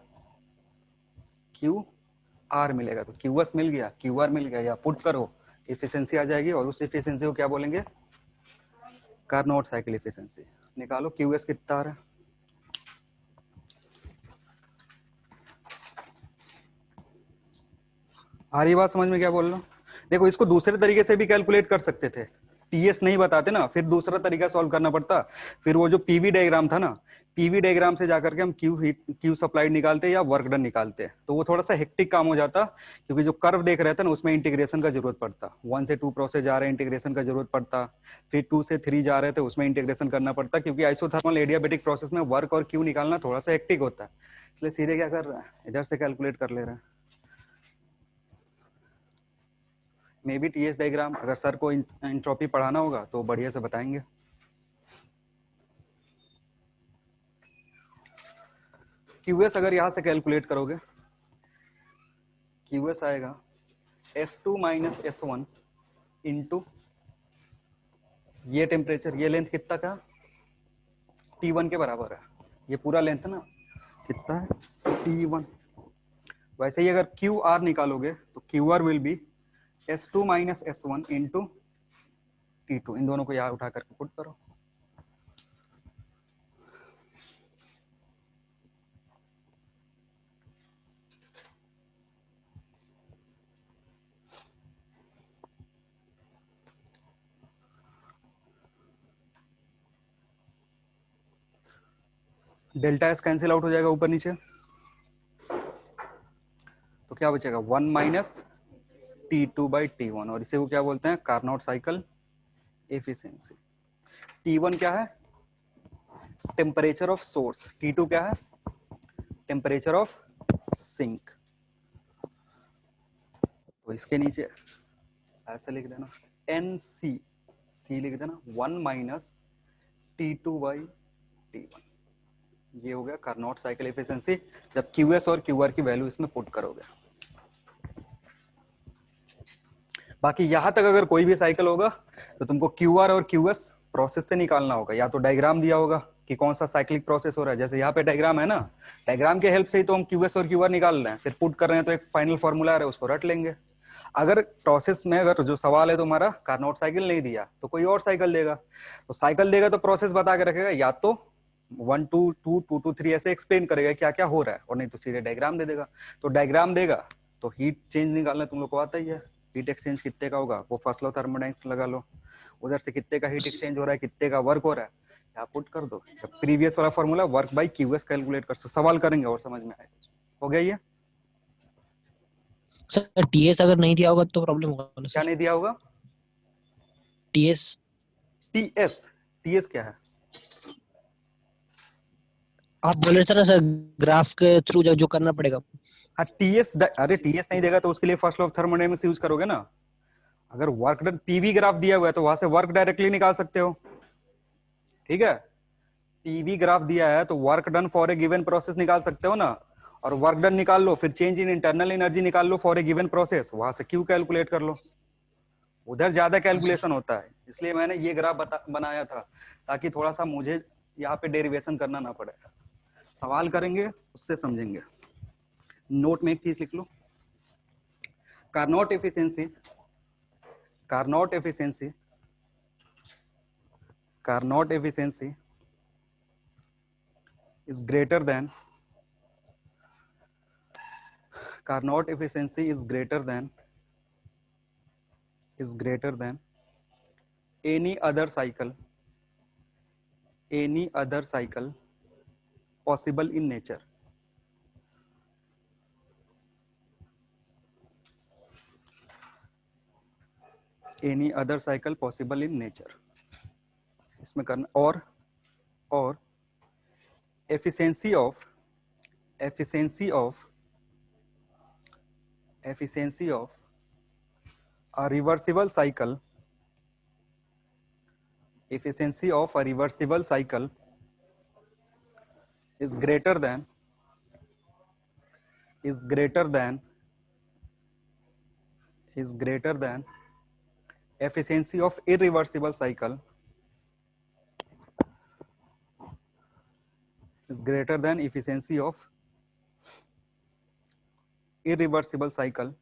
S1: क्यू आर मिलेगा। तो क्यू एस मिल गया, क्यू आर मिल गया, या पुट करो इफिशियंसी आ जाएगी। और उस इफिशियंसी को क्या बोलेंगे? Carnot cycle efficiency. निकालो क्यू एस कितना आ रहा है? आ रही बात समझ में क्या बोल रहा हूँ? देखो इसको दूसरे तरीके से भी कैलकुलेट कर सकते थे, टीएस नहीं बताते ना, फिर दूसरा तरीका सॉल्व करना पड़ता। फिर वो जो पीवी डायग्राम था ना, पीवी डायग्राम से जाकर के हम क्यू सप्लाइड निकालते या वर्क डन निकालते, तो वो थोड़ा सा हेक्टिक काम हो जाता, क्योंकि जो कर्व देख रहे थे ना उसमें इंटीग्रेशन का जरूरत पड़ता। 1 से 2 प्रोसेस जा रहे हैं, इंटीग्रेशन का जरूरत पड़ता। फिर 2 से 3 जा रहे थे, उसमें इंटीग्रेशन करना पड़ता, क्योंकि आइसोथर्मल एडियाबेटिक प्रोसेस में वर्क और क्यू निकालना थोड़ा सा हेक्टिक होता है। इसलिए सीधे क्या कर रहा है? इधर से कैलकुलेट कर ले रहा है। मे बी टीएस डायग्राम अगर सर को एंट्रोपी पढ़ाना होगा तो बढ़िया से बताएंगे। क्यूएस अगर यहां से कैलकुलेट करोगे, क्यूएस आएगा S2 माइनस S1 इंटू ये टेम्परेचर, ये लेंथ कितना का? T1 के बराबर है। ये पूरा लेंथ ना कितना है? T1। वैसे ही अगर क्यू आर निकालोगे तो Q R will be S2 minus S1 into T2। इन दोनों को यहाँ उठा करके पुट करो। डेल्टा एस कैंसिल आउट हो जाएगा ऊपर नीचे, तो क्या बचेगा? 1 माइनस T2 बाई T1। और इसे वो क्या बोलते हैं? Carnot cycle efficiency. T1 क्या है? Temperature of source. T2 क्या है? Temperature of sink. तो इसके नीचे ऐसे लिख देना NC, C लिख देना 1 माइनस T2 बाई T1। ये हो गया कार्नोट साइकिल एफिशिएंसी जब क्यूएस और क्यूआर की वैल्यू इसमें पुट करोगे। बाकी यहां तक अगर कोई भी साइकिल होगा तो तुमको क्यूआर और क्यूएस प्रोसेस से निकालना होगा, या तो डायग्राम दिया होगा कि कौन सा साइक्लिक प्रोसेस हो रहा है, जैसे यहाँ पे डायग्राम है ना, डायग्राम के हेल्प से ही तो हम क्यूएस और क्यूआर निकाल रहे हैं, फिर पुट कर रहे हैं तो एक फाइनल फॉर्मूला आ रहा है उसको रट लेंगे। अगर प्रोसेस में अगर जो सवाल है तुम्हारा कार्नोट साइकिल नहीं दिया तो कोई और साइकिल देगा, तो साइकिल देगा तो प्रोसेस बता के रखेगा, या तो 1 2 2 2 2 3 ऐसे एक्सप्लेन करेगा क्या क्या हो रहा है, और नहीं तो सीधे डायग्राम दे देगा। तो डायग्राम देगा तो हीट चेंज निकालना तुम लोग को आता ही है, हीट एक्सचेंज कितने का होगा वो फर्स्ट लॉ थर्मोडायनेमिक्स लगा लो, उधर से कितने का हीट एक्सचेंज हो रहा है, कितने का वर्क हो रहा है, यहाँ पुट कर दो, प्रीवियस वाला formula work by QS calculate कर सकते, सवाल करेंगे और समझ में आएगा। हो गया ये?
S3: सर टीएस अगर नहीं दिया होगा तो प्रॉब्लम होगा ना
S1: क्या
S3: सर?
S1: नहीं दिया होगा?
S3: टीएस
S1: टीएस, टीएस क्या है?
S3: आप बोल रहे थे ना सर, ग्राफ के थ्रू जो करना पड़ेगा।
S1: हाँ टीएस, अरे टीएस नहीं देगा तो उसके लिए first law of thermodynamics use करोगे ना। अगर वर्क डन पीवी ग्राफ दिया हुआ है तो वहां से वर्क डायरेक्टली निकाल सकते हो, ठीक है। पीवी ग्राफ दिया है तो work done for a given process निकाल सकते हो ना, और वर्क डन निकाल लो, फिर चेंज इन इंटरनल एनर्जी निकाल लो फॉर ए गिवन प्रोसेस, वहां से क्यू कैलकुलेट कर लो, उधर ज्यादा कैलकुलेशन होता है, इसलिए मैंने ये ग्राफ बनाया था ताकि थोड़ा सा मुझे यहाँ पे डेरिवेशन करना ना पड़े, सवाल करेंगे उससे समझेंगे। नोट में एक चीज लिख लो, Carnot efficiency, Carnot efficiency, Carnot efficiency is greater than, Carnot efficiency is greater than any other cycle possible in nature, any other cycle possible in nature, इसमें करना, और efficiency of a reversible cycle, efficiency of a reversible cycle is greater than efficiency of irreversible cycle, is greater than efficiency of irreversible cycle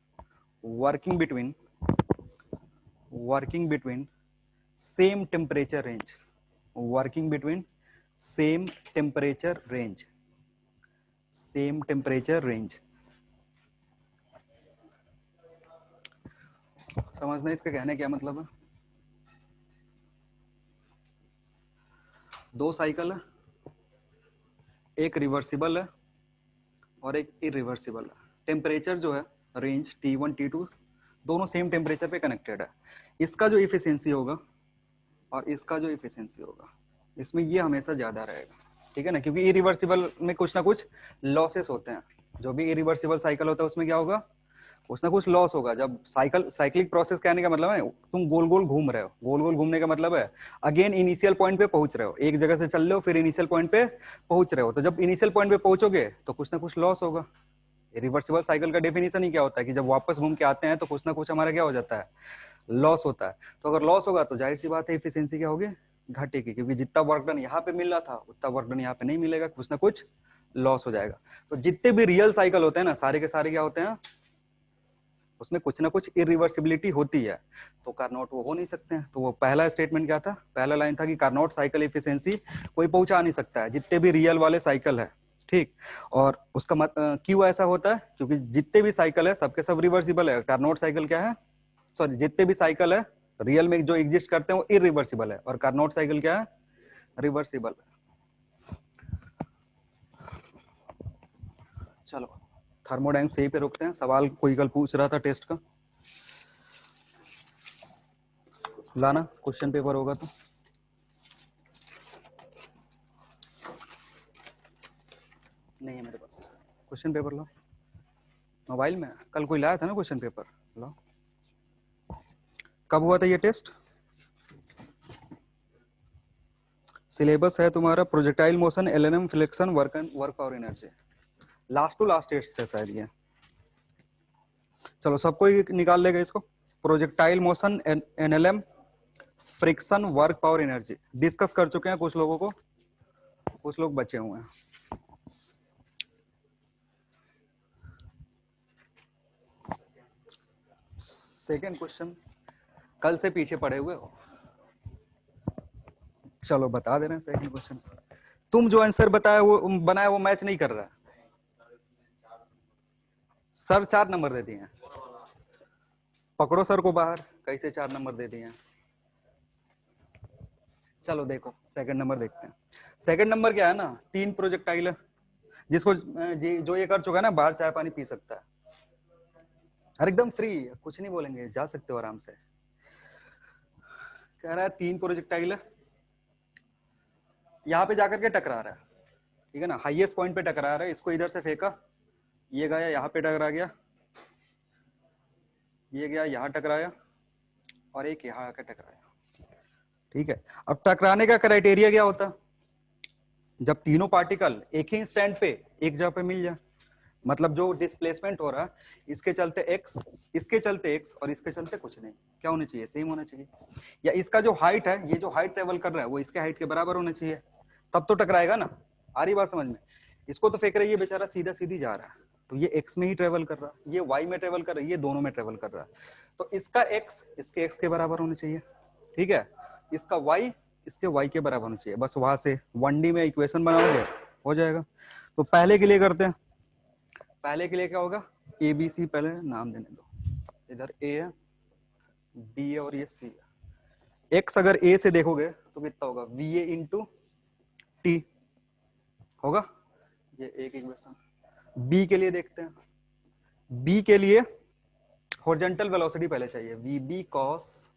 S1: working between same temperature range, working between same temperature range, समझना इसका कहने क्या मतलब है। दो cycle है, एक reversible है और एक इरिवर्सिबल है, टेम्परेचर जो है रेंज T1 T2 दोनों सेम टेम्परेचर पे कनेक्टेड है, इसका जो इफिशियंसी होगा और इसका जो इफिशियंसी होगा इसमें ये हमेशा ज्यादा रहेगा, ठीक है ना, क्योंकि इरिवर्सिबल में कुछ ना कुछ लॉसेस होते हैं, जो भी इरिवर्सिबल साइकिल होता है उसमें क्या होगा, कुछ ना कुछ लॉस होगा। जब साइक्लिक प्रोसेस कहने का मतलब है तुम गोल गोल घूम रहे हो, गोल गोल घूमने का मतलब है अगेन इनिशियल पॉइंट पे पहुंच रहे हो, एक जगह से चल रहे हो फिर इनिशियल पॉइंट पे पहुंच रहे हो, तो जब इनिशियल पॉइंट पे पहुंचोगे तो कुछ ना कुछ लॉस होगा। रिवर्सिबल साइकिल का डेफिनेशन ही क्या होता है कि जब वापस घूम के आते हैं तो कुछ ना कुछ हमारा क्या हो जाता है, लॉस होता है। तो अगर लॉस होगा तो जाहिर सी बात है इफिशियंसी क्या होगी, घटेगी, क्योंकि जितना वर्क डन यहाँ पे मिल रहा था उतना वर्क डन यहाँ पे नहीं मिलेगा, कुछ ना कुछ लॉस हो जाएगा। तो जितने भी रियल साइकिल होते हैं ना सारे के सारे क्या होते हैं, उसमें कुछ ना कुछ इरिवर्सिबिलिटी होती है, तो कार्नोट वो हो नहीं सकते हैं। तो वो पहला स्टेटमेंट क्या था, पहला लाइन था कि कार्नोट साइकिल एफिशिएंसी कोई पहुंचा नहीं सकता है जितने भी रियल वाले साइकिल है, ठीक। और उसका क्यों ऐसा होता है, क्योंकि जितने भी साइकिल है सबके सब रिवर्सिबल है, कार्नोट साइकिल क्या है, सॉरी जितने भी साइकिल है रियल में जो एग्जिस्ट करते हैं वो इरिवर्सिबल है, और कार्नोट साइकिल क्या है, रिवर्सिबल है। चलो थर्मोडायनेमिक्स यहीं पे रुकते हैं, सवाल कोई कल पूछ रहा था टेस्ट का, लाना क्वेश्चन पेपर होगा तो। नहीं है मेरे पास क्वेश्चन पेपर, लो मोबाइल में, कल कोई लाया था ना क्वेश्चन पेपर, लो। कब हुआ था ये टेस्ट, सिलेबस है तुम्हारा projectile motion, LNM, friction, work power energy, last to last test है शायद ये। चलो सबको ही निकाल लेगा इसको। Projectile motion, NLM, friction, work power energy discuss कर चुके हैं कुछ लोगों को, कुछ लोग बचे हुए हैं। सेकेंड क्वेश्चन कल से पीछे पड़े हुए हो, चलो बता दे रहे हैं सेकंड क्वेश्चन। तुम जो आंसर बताया वो बनाया वो मैच नहीं कर रहा है। सर 4 नंबर दे दिए हैं, पकड़ो सर को बाहर, कैसे 4 नंबर दे दिए हैं। चलो देखो सेकंड नंबर देखते हैं। सेकंड नंबर क्या है ना, 3 प्रोजेक्टाइल है, जिसको जो ये कर चुका है ना बाहर चाय पानी पी सकता है, और एकदम फ्री, कुछ नहीं बोलेंगे, जा सकते हो आराम से। कह रहा है 3 प्रोजेक्टाइल है, यहाँ पे जाकर के टकरा रहा है, ठीक है ना, हाईएस्ट पॉइंट पे टकरा रहा है, इसको इधर से फेंका, ये गया यहाँ पे टकरा गया, ये गया यहाँ टकराया, और एक यहाँ आकर टकराया, ठीक है। अब टकराने का क्राइटेरिया क्या होता है, जब तीनों पार्टिकल एक ही स्टैंड पे एक जगह पे मिल जाए, मतलब जो डिस्प्लेसमेंट हो रहा है, इसके चलते एक्स, इसके चलते एक्स, और इसके चलते कुछ नहीं, क्या होना चाहिए, सेम होना चाहिए। या इसका जो हाइट है, ये जो हाइट ट्रेवल कर रहा है वो इसके हाइट के बराबर होना चाहिए, तब तो टकराएगा ना। आ रही बात समझ में। इसको तो फेंक रही है बेचारा, सीधा सीधी जा रहा है, तो ये एक्स में ही ट्रेवल कर रहा है, ये वाई में ट्रेवल कर रहा है, ये दोनों में ट्रेवल कर रहा है, तो इसका एक्स इसके एक्स के बराबर होना चाहिए, ठीक है। इसका वाई इसके वाई के बराबर होना चाहिए, बस वहां से 1D में इक्वेशन बनाओगे हो जाएगा। तो पहले के लिए करते हैं, पहले के लिए क्या होगा, ए बी सी, पहले नाम देने दो, इधर ए है, बी है, और ये सी है। एक्स अगर ए से देखोगे तो कितना होगा, वी ए इंटू टी होगा, ये एक इक्वेशन। बी के लिए देखते हैं, बी के लिए हॉरिजॉन्टल वेलोसिटी पहले चाहिए, V B cos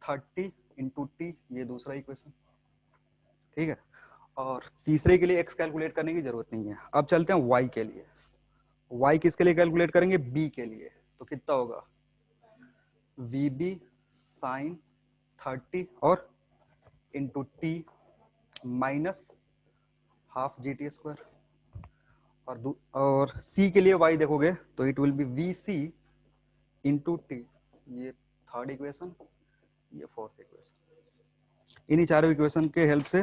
S1: 30 into T, ये दूसरा इक्वेशन, ठीक है। और तीसरे के लिए एक्स कैलकुलेट करने की जरूरत नहीं है। अब चलते हैं वाई के लिए, वाई किसके लिए कैलकुलेट करेंगे, बी के लिए, तो कितना होगा, वी बी साइन 30 और into T minus half g T square. और सी के लिए वाई देखोगे तो it will be V C into T, ये थर्ड इक्वेशन, ये फोर्थ इक्वेशन। इन्हीं चारों इक्वेशन के हेल्प से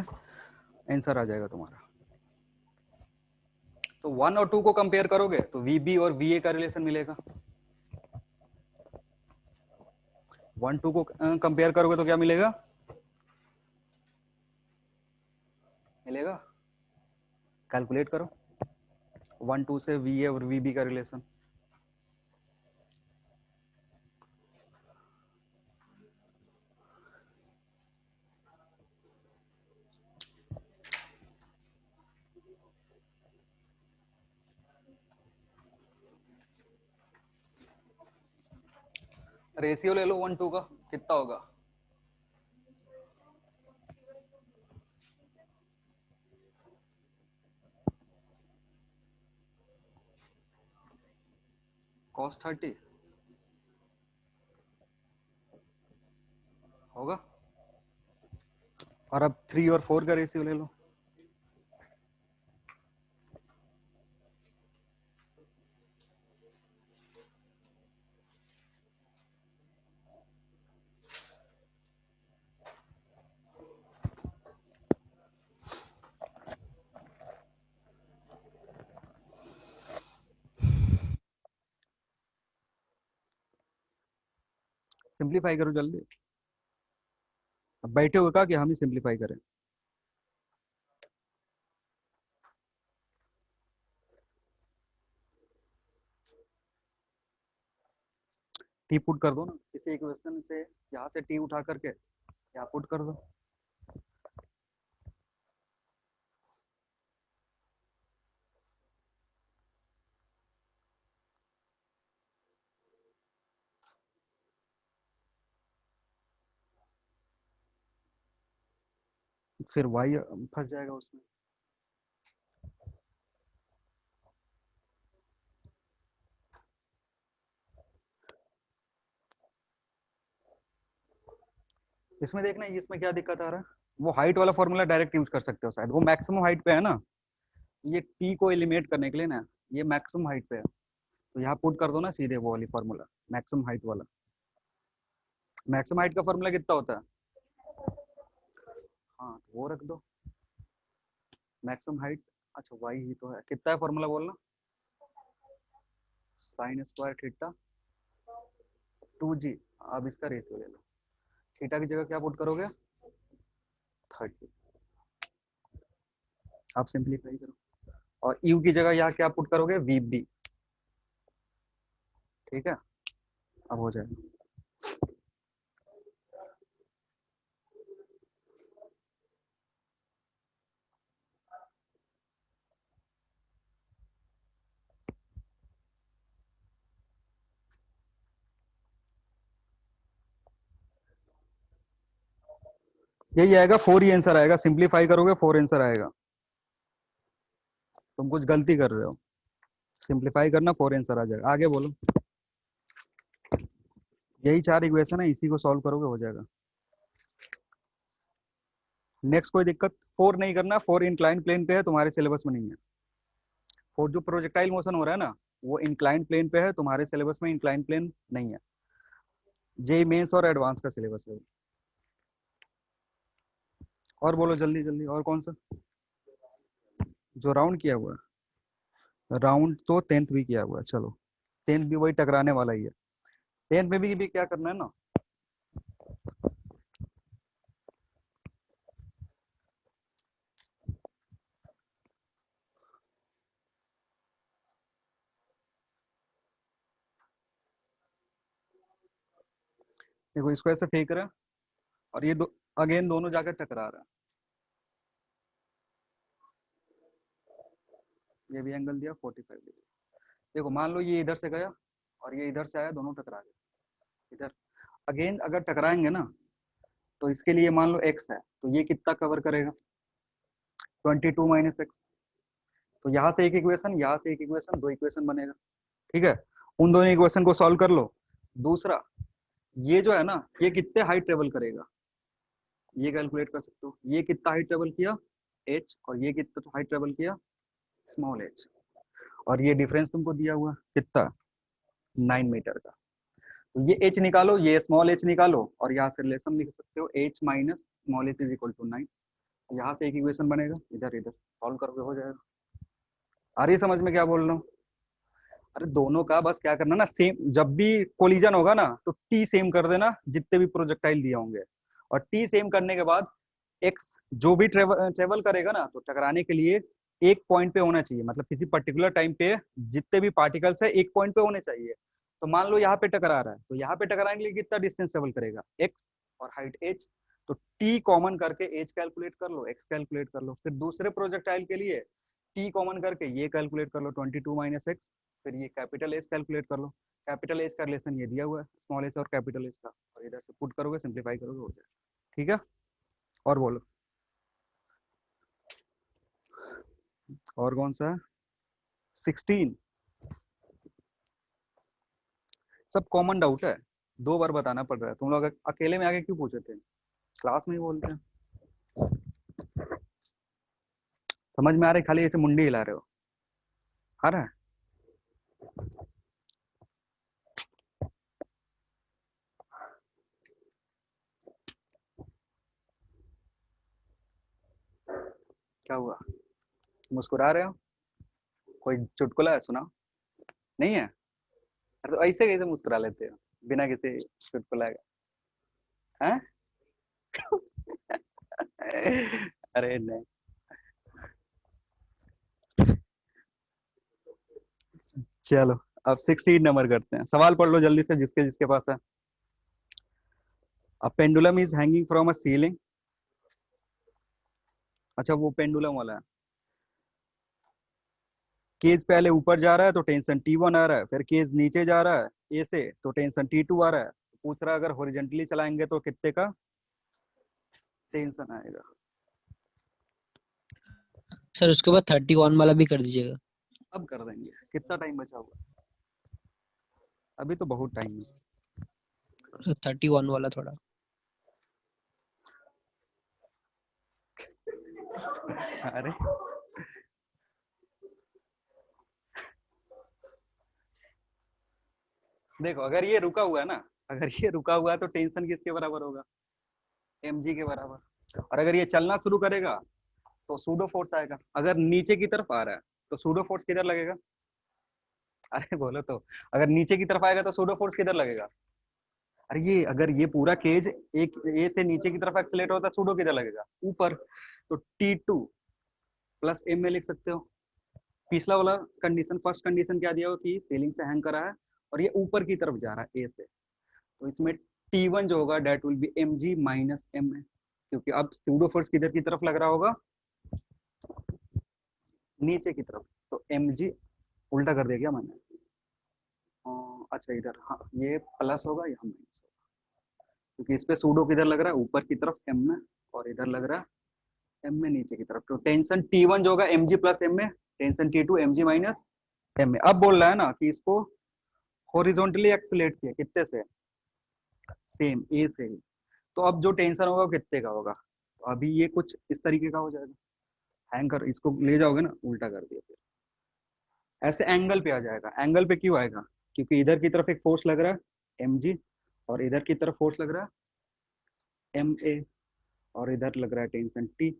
S1: आंसर आ जाएगा तुम्हारा। तो 1 और 2 को कंपेयर करोगे तो वी बी और वी ए का रिलेशन मिलेगा, 1 2 को कंपेयर करोगे तो क्या मिलेगा, मिलेगा, कैलकुलेट करो 1 2 से वी ए और वी बी का रिलेशन। रेशियो ले लो 1 2 का, कितना होगा, cos 30 होगा। और अब 3 और 4 का रेशियो ले लो, सिंप्लीफाई करो जल्दी। अब बैठे हुए कहा कि हम ही सिंप्लीफाई करें, टी पुट कर दो ना, इसी इक्वेशन से यहाँ से टी उठा करके यहाँ पुट कर दो, फिर वाई फंस जाएगा उसमें। इसमें देखना इसमें क्या दिक्कत आ रहा है, वो हाइट वाला फॉर्मूला डायरेक्ट यूज कर सकते हो शायद, वो मैक्सिमम हाइट पे है ना, ये टी को एलिमिनेट करने के लिए ना, ये मैक्सिमम हाइट पे है, तो यहाँ पुट कर दो ना सीधे वो वाली फॉर्मूला, मैक्सिमम हाइट वाला। मैक्सिमम हाइट का फॉर्मूला कितना होता है? हाँ तो वो रख दो, मैक्सिमम हाइट। अच्छा वाई ही तो है, कितना है फॉर्मूला बोलना? Sine square theta 2g। अब इसका रेशियो ले लो, थीटा की जगह क्या पुट करोगे? 30। आप सिंप्लीफाई करो, और यू की जगह यहाँ क्या पुट करोगे? वीबी। ठीक है, अब हो जाएगा। यही आएगा, 4 ही आंसर आएगा, सिंप्लीफाई करोगे 4 आंसर आएगा। तुम कुछ गलती कर रहे हो, सिंप्लीफाई करना 4 आंसर आ जाएगा। आगे बोलो, यही 4 इक्वेशन है, इसी को सॉल्व करोगे हो जाएगा। नेक्स्ट कोई दिक्कत? 4 नहीं करना, 4 इंक्लाइन प्लेन पे है, तुम्हारे सिलेबस में नहीं है। 4 जो प्रोजेक्टाइल मोशन हो रहा है ना, वो इंक्लाइन प्लेन पे है, तुम्हारे सिलेबस में इंक्लाइन प्लेन नहीं है। जेई मेंस और एडवांस का सिलेबस है। और बोलो जल्दी जल्दी, और कौन सा? जो राउंड किया हुआ है, राउंड तो 10th भी किया हुआ है। चलो 10th भी वही टकराने वाला ही है। 10th में भी क्या करना है ना, देखो इसको ऐसे फेंक रहा है, और ये अगेन दोनों जाकर टकरा रहा है। ये भी एंगल दिया 45 डिग्री। देखो मान लो ये इधर से गया और ये इधर से आया, दोनों टकरा गए इधर। अगेन अगर टकराएंगे ना, तो इसके लिए मान लो x है, तो ये कितना कवर करेगा? 22 माइनस एक्स। तो यहाँ से एक इक्वेशन, यहाँ से एक इक्वेशन, 2 इक्वेशन बनेगा। ठीक है, उन दोनों इक्वेशन को सॉल्व कर लो। दूसरा, ये जो है ना, ये कितने हाइट ट्रेवल करेगा, ये कैलकुलेट कर सकते हो। ये कितना हाइट ट्रेवल किया? h, और ये कितना हाइट ट्रेवल किया? Small h। और ये डिफरेंस तुमको दिया हुआ कितना? 9 मीटर का। तो ये h निकालो, ये स्मॉल h निकालो, और यहाँ से रिलेशन लिख सकते हो h minus small h is equal to 9। यहाँ से एक इक्वेशन बनेगा, इधर इधर सॉल्व करोगे हो जाएगा। आ रही समझ में क्या बोल रहा हूँ? अरे दोनों का बस क्या करना ना, सेम, जब भी कोलिजन होगा ना तो टी सेम कर देना जितने भी प्रोजेक्टाइल दिए होंगे, और टी सेम करने के बाद एक्स जो भी ट्रेवल करेगा ना, तो टकराने के लिए एक पॉइंट पे होना चाहिए, मतलब किसी पर्टिकुलर टाइम पे जितने भी पार्टिकल्स है एक पॉइंट पे होने चाहिए। तो मान लो यहाँ पे टकरा रहा है, तो यहाँ पे टकराने के लिए कितना डिस्टेंस ट्रेवल करेगा? एक्स और हाइट एच। तो टी कॉमन करके एच कैलकुलेट कर लो, एक्स कैलकुलेट कर लो। फिर दूसरे प्रोजेक्टाइल के लिए टी कॉमन करके ये कैलकुलेट कर लो, 22 माइनस एक्स। फिर ये कैपिटल एच कैलकुलेट कर लो। कैपिटल एच का रिलेशन ये दिया हुआ है, स्मॉल एच और कैपिटल एच का, और इधर से पुट करोगे, सिंप्लीफाई करोगे हो जाएगा। ठीक है, और बोलो, और कौन सा है? 16। सब कॉमन डाउट है, 2 बार बताना पड़ रहा है। तुम लोग अकेले में आके क्यों पूछे थे? क्लास में ही बोलते हैं। समझ में आ रहा है? खाली ऐसे मुंडी हिला रहे हो। आ रहा है? क्या हुआ, मुस्कुरा रहे हो? कोई चुटकुला है सुनाओ। नहीं है? अरे तो ऐसे कैसे मुस्कुरा लेते हो बिना किसी चुटकुला का? हैं? अरे नहीं, चलो अब 16 नंबर करते हैं। सवाल पढ़ लो जल्दी से जिसके जिसके पास है। A pendulum is hanging from a ceiling. अच्छा वो पेंडुलम वाला है। केज पहले ऊपर जा रहा है तो टेंशन T1 आ रहा है, फिर केज नीचे जा रहा है ए से तो टेंशन T2 आ रहा है। पूछ रहा है अगर हॉरिजेंटली चलाएंगे तो कितने का टेंशन आएगा?
S3: सर उसके बाद 31 वाला भी कर दीजिएगा।
S1: अब कर देंगे, कितना टाइम बचा हुआ? अभी तो बहुत टाइम है।
S3: 31 वाला थोड़ा।
S1: अरे देखो, अगर ये रुका हुआ है ना, अगर ये रुका हुआ है तो टेंशन किसके बराबर होगा? mg के बराबर। और अगर ये चलना शुरू करेगा तो सूडो फोर्स आएगा। अगर नीचे की तरफ आ रहा है तो सूडो फोर्स किधर लगेगा? अरे बोलो तो, अगर नीचे की तरफ आएगा तो सूडो फोर्स किधर लगेगा? अरे ये अगर ये पूरा केज एक ए से नीचे की तरफ एक्सेलेरेट होता है, सूडो किधर लगेगा? ऊपर। तो T2 प्लस एम में लिख सकते हो। पिछला वाला कंडीशन, फर्स्ट कंडीशन क्या दिया हो कि सीलिंग से हैंग करा है और ये ऊपर की तरफ जा रहा है ए से, तो इसमें T1 जो होगा that will be mg minus m है, क्योंकि अब सूडो फोर्स किधर की तरफ लग रहा होगा? नीचे की तरफ। तो mg उल्टा कर दिया क्या मैंने? अच्छा इधर, हाँ ये प्लस होगा, यहाँ माइनस होगा, क्योंकि इस पे सूडो किधर लग रहा है? ऊपर की तरफ m में, और इधर लग रहा है m में नीचे की तरफ। तो टेंशन T1 जो होगा mg प्लस m में, tension T2 mg minus m में। अब बोल रहा है ना कि इसको हॉरिजॉन्टली एक्सेलेरेट किया, कितने से? सेम ए से ही। तो अब जो टेंशन होगा वो कितने का होगा? तो अभी ये कुछ इस तरीके का हो जाएगा। हैंग कर, इसको ले जाओगे ना, उल्टा कर दिया, फिर ऐसे एंगल पे आ जाएगा। एंगल पे क्यों आएगा? क्योंकि इधर की तरफ एक फोर्स लग रहा है mg, और इधर की तरफ फोर्स लग रहा है ma, और इधर लग रहा है टेंशन T।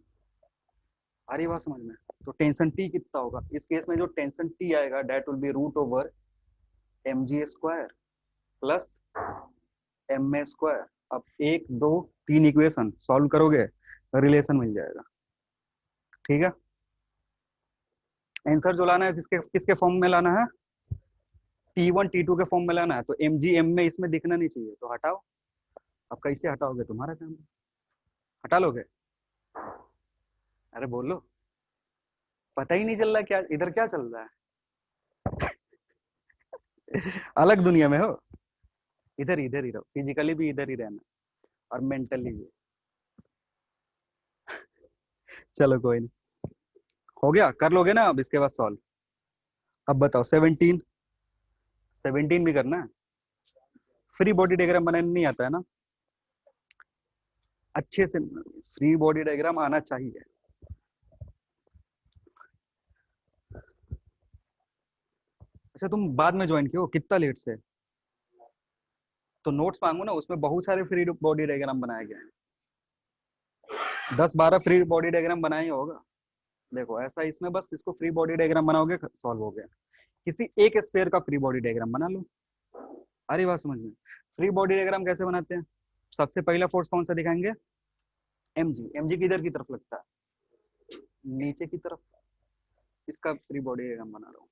S1: आ रही बात समझ में? तो टेंशन T कितना होगा इस केस में? जो टेंशन T आएगा that will be root over mg square plus ma square. अब 1 2 3 इक्वेशन सॉल्व करोगे, रिलेशन मिल जाएगा। ठीक है, आंसर जो लाना है किसके किसके फॉर्म में लाना है? T1 T2 के फॉर्म में लाना है। तो mg m में इसमें दिखना नहीं चाहिए, तो हटाओ। अब कैसे हटाओगे, तुम्हारा काम है। हटा लोगे? अरे बोलो, पता ही नहीं चल रहा क्या इधर क्या चल रहा है। अलग दुनिया में हो। इधर इधर ही रहो, फिजिकली भी इधर ही रहना और मेंटली भी। चलो कोई नहीं, हो गया, कर लोगे ना अब इसके बाद सॉल्व। अब बताओ 17 17 भी करना है। फ्री बॉडी डायग्राम बनाने नहीं आता है ना? अच्छे से फ्री बॉडी डायग्राम आना चाहिए। अच्छा तुम बाद में ज्वाइन किए हो, कितना लेट से? तो नोट्स मांगो ना, उसमें बहुत सारे फ्री बॉडी डायग्राम बनाए गए हैं। 10-12 फ्री बॉडी डायग्राम बनाए होगा। देखो ऐसा, इसमें बस इसको फ्री बॉडी डायग्राम बनाओगे, सॉल्व हो गया। किसी एक स्फीयर का फ्री बॉडी डायग्राम बना लो। अरे बात समझ में? फ्री बॉडी डायग्राम कैसे बनाते हैं? सबसे पहला फोर्स कौन सा दिखाएंगे? mg। mg किधर की तरफ लगता है? नीचे की तरफ। इसका फ्री बॉडी डायग्राम बना रहा हूँ।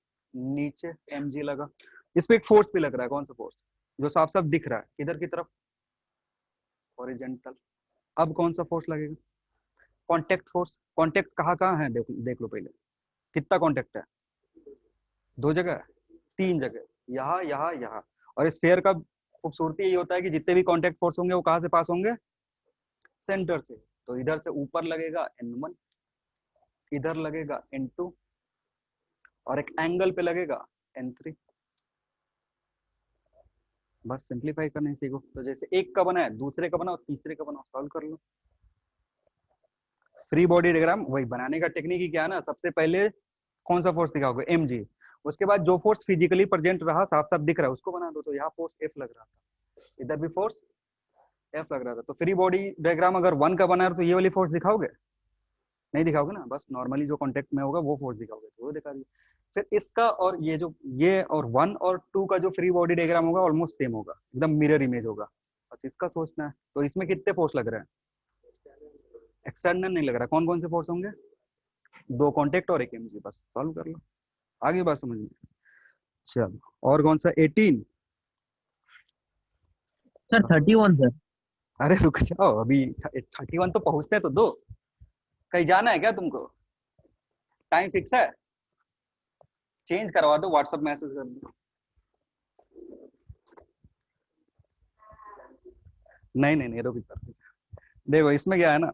S1: नीचे mg लगा, इस पे एक फोर्स भी लग रहा है। कौन सा फोर्स? जो साफ साफ दिख रहा है, किधर की तरफ? हॉरिजॉन्टल। अब कौन सा फोर्स लगेगा? Contact force. कांटेक्ट कहाँ कहाँ है देख लो पहले। कितना कांटेक्ट है? 2 जगह है? 3 जगह, यहाँ यहाँ यहाँ। और स्फीयर का खूबसूरती यही होता है कि जितने भी कांटेक्ट फोर्स होंगे वो कहाँ से पास होंगे? सेंटर से। तो इधर से ऊपर लगेगा N1, इधर लगेगा N2, और एक एंगल पे लगेगा N3। बस सिंप्लीफाई करना ही सीखो। तो जैसे एक का बना है, दूसरे का बनाओ, तीसरे का बनाओ, सॉल्व कर लो। फ्री बॉडी डायग्राम वही बनाने का टेक्निक ही क्या है ना, सबसे पहले कौन सा फोर्स दिखाओगे? mg। उसके बाद जो फोर्स फिजिकली प्रेजेंट रहा, साफ साफ दिख रहा है, उसको बना दो। तो यहाँ फोर्स F लग रहा था, इधर भी फोर्स F लग रहा था। तो फ्री बॉडी डायग्राम अगर 1 का बना है तो ये वाली फोर्स दिखाओगे? नहीं दिखाओगे ना, बस नॉर्मली जो कॉन्टेक्ट में होगा वो फोर्स दिखाओगे, तो वो दिखा दिया। फिर इसका और ये जो ये और 1 और 2 का जो फ्री बॉडी डायग्राम होगा ऑलमोस्ट सेम होगा, एकदम मिरर इमेज होगा। बस इसका सोचना है। तो इसमें कितने फोर्स लग रहे हैं? एक्सटर्नल नहीं लग रहा। कौन कौन से फोर्स होंगे? 2 कांटेक्ट और एक mg। बस सॉल्व कर लो, आगे बात समझ में। चलो, और कौन सा? 18।
S3: Sir 31 sir.
S1: अरे रुक जाओ, अभी 31 तो पहुंचते तो दो। कहीं जाना है क्या तुमको? टाइम फिक्स है? चेंज करवा दो, व्हाट्सएप मैसेज कर दो। नहीं नहीं नहीं, रुक जाओ। देखो इसमें क्या है ना,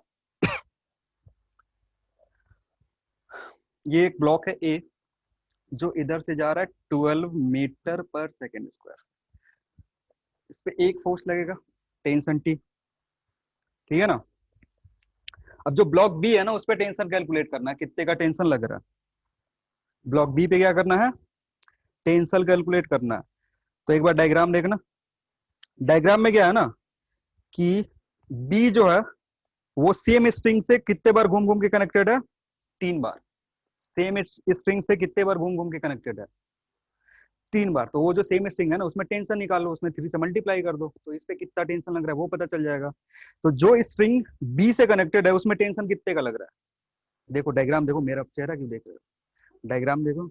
S1: ये एक ब्लॉक है ए, जो इधर से जा रहा है 12 मीटर पर सेकेंड स्क्वायर। इस पे एक फोर्स लगेगा, टेंशन T। ठीक है ना? अब जो ब्लॉक बी है ना उस पर टेंशन कैलकुलेट करना है, कितने का टेंशन लग रहा है। ब्लॉक बी पे क्या करना है, टेंशन कैलकुलेट करना है। तो एक बार डायग्राम देखना, डायग्राम में क्या है ना कि बी जो है वो सेम स्ट्रिंग से कितने बार घूम घूम के कनेक्टेड है, 3 बार। सेम स्ट्रिंग से कितने बार घूम घूम के कनेक्टेड है, 3 बार। तो वो जो सेम स्ट्रिंग है ना उसमें टेंशन निकालो, उसमें 3 से मल्टीप्लाई कर दो, तो इस पे कितना टेंशन लग रहा है वो पता चल जाएगा। तो जो स्ट्रिंग बी से कनेक्टेड है उसमें टेंशन कितने का लग रहा है, देखो डायग्राम देखो, मेरा चेहरा क्यों देख रहे हो, डायग्राम देखो।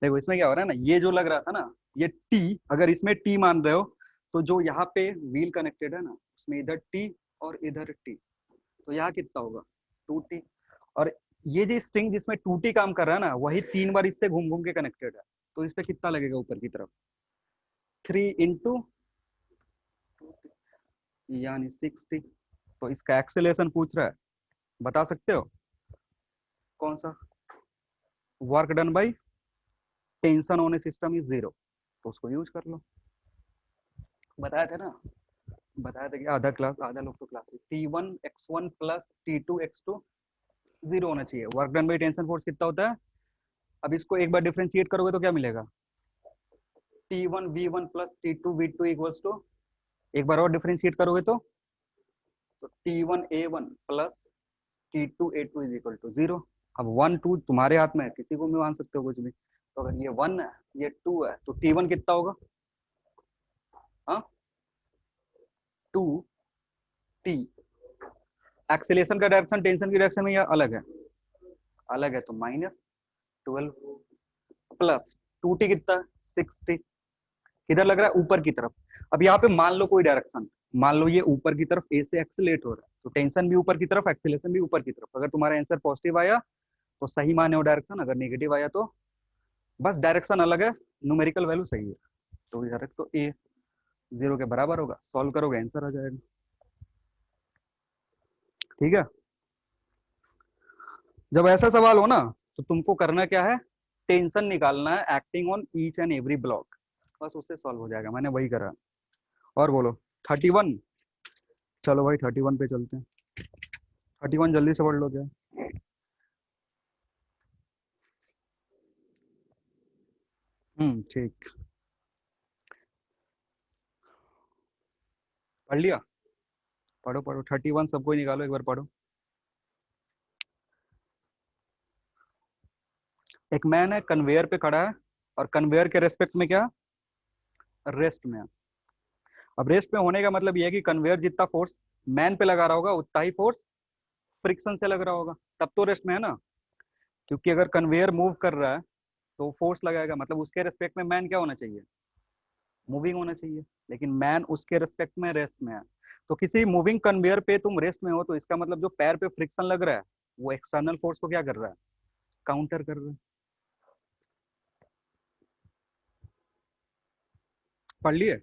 S1: देखो इसमें क्या हो रहा है ना, ये जो लग रहा था ना ये टी, अगर इसमें टी मान रहे हो तो जो यहाँ पे व्हील कनेक्टेड है ना उसमें इधर टी और इधर टी, तो यहाँ कितना होगा 2t। और ये जो स्ट्रिंग जिसमें 2t काम कर रहा है ना वही 3 बार इससे घूम घूम के कनेक्टेड है, तो इस पे कितना लगेगा ऊपर की तरफ, 3 × यानी 6t। तो इसका एक्सेलरेशन पूछ रहा है, बता सकते हो कौन सा, work done by tension on A system is 0, तो उसको यूज कर लो। बताया था ना, बताया था कि आधा क्लास, आधा लोग तो क्लास T1x1 प्लस T2x2 0 होना चाहिए। Work done by tension force कितना होता है, अब इसको एक बार डिफरेंशिएट करोगे तो क्या मिलेगा, T1v1 plus T2v2 equals to, एक बार और डिफरेंशिएट करोगे तो T1a1 plus T2a2 is equal to 0। अब 1 2 तुम्हारे हाथ में है, किसी को भी मान सकते हो कुछ भी। तो अगर ये 1 है ये 2 है तो T1 कितना होगा, हाँ 2t। एक्सेलेरेशन का डायरेक्शन टेंशन की डायरेक्शन में या अलग है, अलग है, तो -12 प्लस 2t कितना 6t, किधर लग रहा है ऊपर की तरफ। अब यहाँ पे मान लो कोई डायरेक्शन, मान लो ये ऊपर की तरफ ए से एक्सेलेरेट हो रहा है, तो टेंशन भी ऊपर की तरफ, एक्सेलेरेशन भी ऊपर की तरफ। अगर तुम्हारा आंसर पॉजिटिव आया तो सही माने हो डायरेक्शन, अगर नेगेटिव आया तो बस डायरेक्शन अलग है, न्यूमेरिकल वैल्यू सही है। तो डायरेक्ट तो ए 0 के बराबर होगा, सॉल्व करोगे आंसर आ जाएगा। ठीक है, जब ऐसा सवाल हो ना तो तुमको करना क्या है, टेंशन निकालना है acting on each and every block, बस उससे सॉल्व हो जाएगा। मैंने वही करा। और बोलो 31, चलो भाई 31 पे चलते हैं। 31 जल्दी से पढ़ लो क्या, ठीक, पढ़ लिया, पढ़ो पढ़ो 31 सबको ही निकालो एक बार पढ़ो। एक मैन है कन्वेयर पे खड़ा है और कन्वेयर के रेस्पेक्ट में क्या, रेस्ट में है। अब रेस्ट में होने का मतलब ये है कि कन्वेयर जितना फोर्स मैन पे लगा रहा होगा उतना ही फोर्स फ्रिक्शन से लग रहा होगा, तब तो रेस्ट में है ना। क्योंकि अगर कन्वेयर मूव कर रहा है तो फोर्स लगाएगा, मतलब उसके रेस्पेक्ट में मैन क्या होना चाहिए, मूविंग होना चाहिए। लेकिन मैन उसके रेस्पेक्ट में रेस्ट में है। तो किसी मूविंग कन्वेयर पे तुम रेस्ट में हो तो इसका मतलब जो पैर पे फ्रिक्शन लग रहा है वो एक्सटर्नल फोर्स को क्या कर रहा है, काउंटर कर रहा है। पढ़ लिए,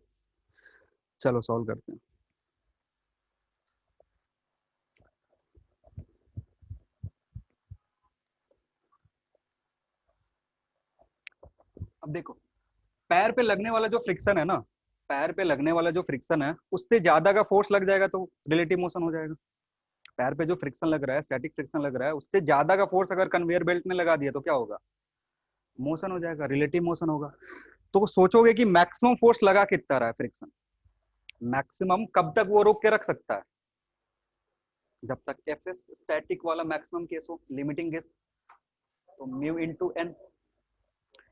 S1: चलो सॉल्व करते हैं। अब देखो पैर पे लगने वाला जो फ्रिक्शन है ना, पैर पे लगने वाला जो फ्रिक्शन है उससे ज्यादा का फोर्स लग जाएगा तो रिलेटिव मोशन हो जाएगा। पैर पे जो फ्रिक्शन लग रहा है, स्टैटिक फ्रिक्शन लग रहा है, उससे ज्यादा का फोर्स अगर कन्वेयर बेल्ट में लगा दिया तो क्या होगा, मोशन हो जाएगा, रिलेटिव मोशन होगा। तो सोचोगे कि मैक्सिमम फोर्स लगा कितना रहा है फ्रिक्शन, मैक्सिमम कब तक वो रोक के रख सकता है, जब तक एफ एस स्टैटिक वाला मैक्सिमम केस हो, लिमिटिंग केस। तो म्यू इंटू एन,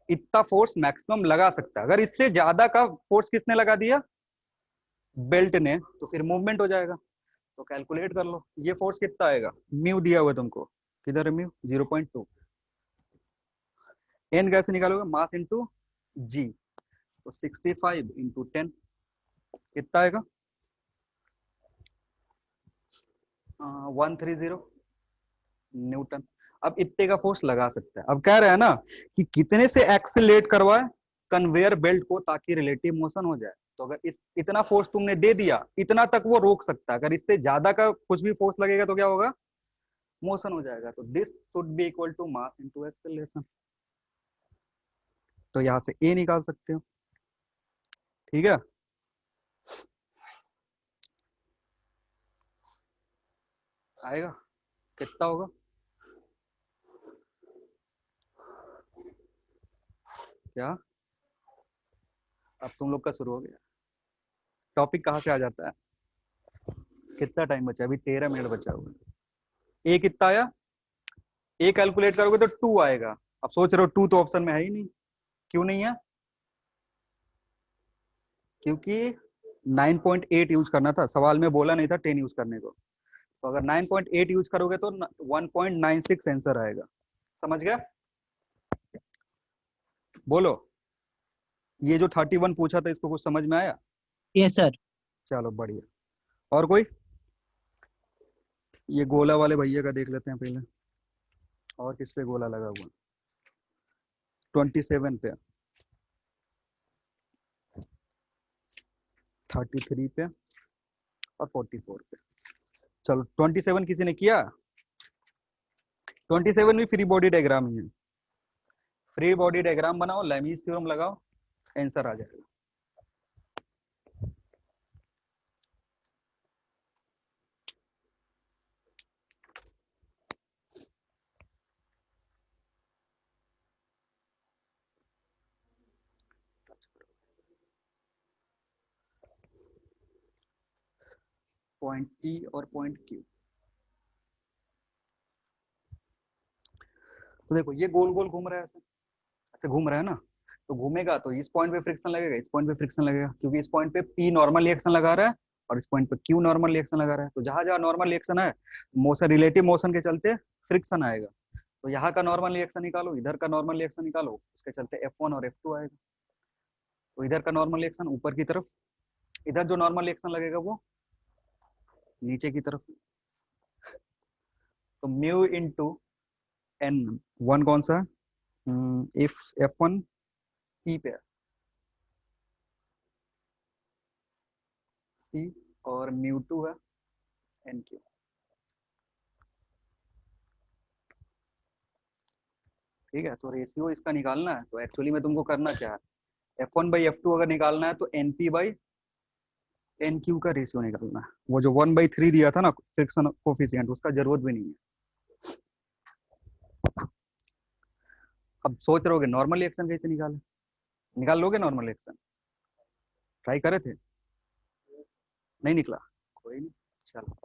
S1: इतना फोर्स मैक्सिमम लगा सकता है। अगर इससे ज्यादा का फोर्स किसने लगा दिया, बेल्ट ने, तो फिर मूवमेंट हो जाएगा। तो कैलकुलेट कर लो ये फोर्स कितना आएगा, म्यू दिया हुआ है तुमको, किधर है म्यू, 0.2। एन कैसे निकालोगे, मास इंटू जी, तो 65 इंटू 10 कितना आएगा, 130 न्यूटन। अब इतने का फोर्स लगा सकता है। अब कह रहे हैं ना कि कितने से एक्सीलरेट करवाए कन्वेयर बेल्ट को ताकि रिलेटिव मोशन हो जाए। तो अगर इस इतना फोर्स तुमने दे दिया, इतना तक वो रोक सकता है। अगर इससे ज्यादा का कुछ भी फोर्स लगेगा तो क्या होगा, मोशन हो जाएगा। तो this should be equal to mass into acceleration. तो यहां से ए निकाल सकते हो। ठीक है, आएगा कितना होगा? क्या अब तुम लोग का शुरू हो गया? टॉपिक कहाँ से आ जाता है? कितना टाइम बचा? अभी 13 मिनट बचा हुआ है। ए कितना आया? ए कैलकुलेट करोगे तो 2 आएगा। अब सोच रहे हो 2 तो ऑप्शन में है ही नहीं। क्यों नहीं है? क्योंकि 9.8 यूज करना था, सवाल में बोला नहीं था 10 यूज करने को। तो अगर 9.8 यूज करोगे तो 1.96 आंसर आएगा। समझ गया? बोलो, ये जो 31 पूछा था इसको कुछ समझ में आया?
S3: Yes sir.
S1: चलो बढ़िया। और कोई? ये गोला वाले भैया का देख लेते हैं पहले। और किस पे गोला लगा हुआ? 27 पे, 33 पे और 44 पे। चलो 27 किसी ने किया? 27 भी फ्री बॉडी डायग्राम ही है। फ्री बॉडी डायग्राम बनाओ, लेमीज थ्योरम लगाओ, आंसर आ जाएगा। पॉइंट पी और पॉइंट क्यू। तो देखो ये गोल गोल घूम रहा है, ऐसे ऐसे घूम रहा है ना। तो घूमेगा तो इस पॉइंट पे फ्रिक्शन लगेगा, इस पॉइंट पे फ्रिक्शन लगेगा, क्योंकि इस पॉइंट पे पी नॉर्मल रिएक्शन लगा रहा है और इस पॉइंट पे क्यू नॉर्मल रिएक्शन लगा रहा है। तो जहां जहां नॉर्मल रिएक्शन है, मोशन रिलेटिव मोशन के चलते फ्रिक्शन आएगा। तो यहाँ का नॉर्मल रिएक्शन निकालो, इधर का नॉर्मल रिएक्शन निकालो, उसके चलते F1 और F2 आएगा। तो इधर का नॉर्मल रिएक्शन ऊपर की तरफ, इधर जो नॉर्मल रिएक्शन लगेगा वो नीचे की तरफ। तो म्यू इंटू एन, वन कौन सा? इफ F1 पी पे सी और म्यू टू है एन क्यू। ठीक है, तो रेशियो इसका निकालना है। तो एक्चुअली में तुमको करना क्या है, F1/F2 अगर निकालना है तो NP/NQ का रेशियो निकालना है। वो जो 1/3 दिया था ना फ्रिक्शन कोफिशिएंट, उसका जरूरत भी नहीं है। अब सोच रहे होगे नॉर्मल रिएक्शन कैसे निकाले? निकाल लोगे नॉर्मल रिएक्शन? ट्राई करे थे, नहीं निकला? कोई नहीं, चलो।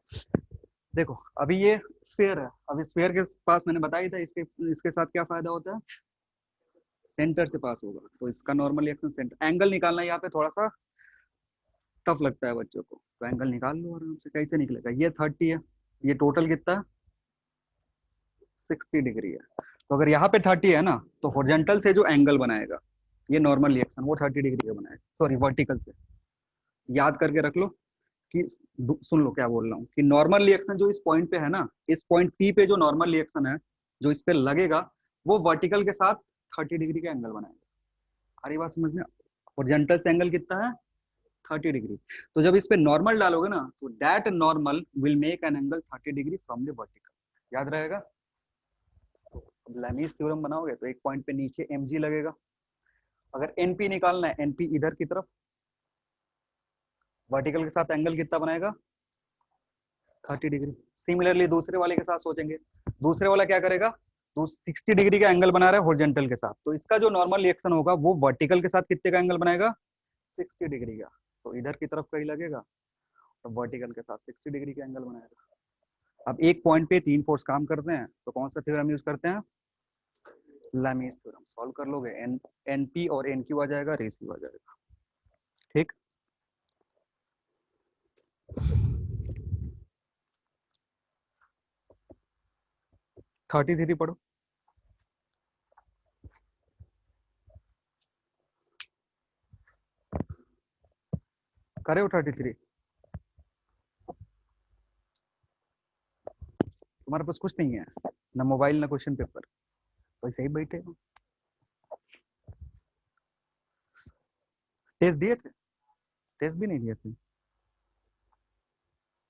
S1: देखो अभी ये स्फीयर है, अभी स्फीयर के पास मैंने बताया था इसके इसके साथ क्या फायदा होता है, सेंटर से पास होगा। तो इसका नॉर्मल रिएक्शन सेंटर, एंगल निकालना यहाँ पे थोड़ा सा टफ लगता है बच्चों को, तो एंगल निकाल लो आराम से। कैसे निकलेगा? ये 30 है, ये टोटल कितना है? 60 डिग्री है। तो अगर यहाँ पे 30 है ना, तो हॉरिजॉन्टल से जो एंगल बनाएगा ये नॉर्मल रिएक्शन, वो 30 डिग्री का बनाएगा, सॉरी वर्टिकल से। याद करके रख लो कि, सुन लो क्या बोल रहा हूँ, कि नॉर्मल रिएक्शन जो इस पॉइंट पे है ना, इस पॉइंट पी पे जो नॉर्मल रिएक्शन है जो इस पे लगेगा, वो वर्टिकल के साथ 30 डिग्री का एंगल बनाएगा। आ रही बात समझ में? हॉरिजॉन्टल से एंगल कितना है? 30 डिग्री। तो जब इस पे नॉर्मल डालोगे ना, तो that normal will make an angle 30 degree from the vertical. याद रहेगा? तो लेमीज थ्योरम बनाओगे तो एक पॉइंट पे नीचे mg लगेगा। अगर np निकालना है, np इधर की तरफ वर्टिकल के साथ एंगल कितना बनाएगा? 30 डिग्री। सिमिलरली दूसरे वाले के साथ सोचेंगे, दूसरे वाला क्या करेगा? 60 डिग्री का एंगल बना रहा है हॉरिजॉन्टल के साथ, तो इसका जो नॉर्मल रिएक्शन होगा वो वर्टिकल के साथ कितने का एंगल बनाएगा? 60 डिग्री का। तो इधर की तरफ कहीं लगेगा, तो वर्टिकल के साथ 60 डिग्री का एंगल बनाएगा। अब एक पॉइंट पे 3 फोर्स काम करते हैं, तो कौन सा थ्योरम यूज करते हैं? Lami's theorem. सॉल्व कर लोगे, एनपी और एनक्यू आ जाएगा, रेशियो आ जाएगा। ठीक, 33 पढ़ो। करे हो 33? तुम्हारे पास कुछ नहीं है, ना मोबाइल ना क्वेश्चन पेपर, तो ऐसे ही बैठे हो। टेस्ट दिए थे? टेस्ट भी नहीं दिए थे?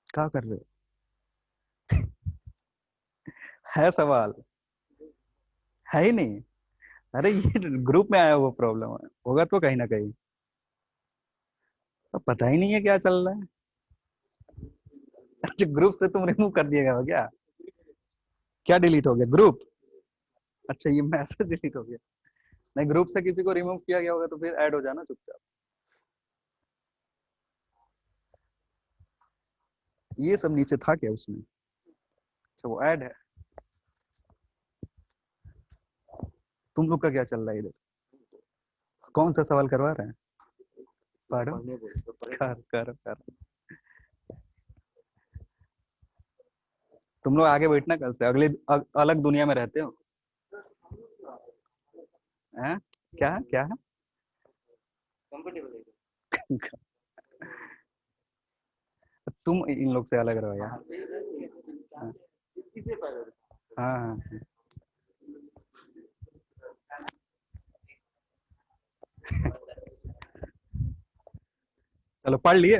S1: क्या कर रहे हो? है सवाल? है ही नहीं? अरे ये ग्रुप में आया हुआ प्रॉब्लम है, होगा तो कहीं ना कहीं। अब पता ही नहीं है क्या चल रहा है। अच्छा ग्रुप से तुम रिमूव कर दिएगा क्या? क्या डिलीट हो गया? ग्रुप? अच्छा ये मैसेज डिलीट हो गया। नहीं ग्रुप से किसी को रिमूव किया गया होगा तो फिर ऐड हो जाना चुपचाप। ये सब नीचे था क्या उसमें? अच्छा वो ऐड है। तुम लोग का क्या चल रहा है इधर? कौन सा सवाल करवा रहे हैं? पढ़ो। कर। तुम लोग आगे बैठना कल से, अलग दुनिया में रहते हो। हैं? क्या है क्या है? तुम इन लोग से अलग रहो यार। हाँ हाँ हाँ। चलो पढ़ लिए।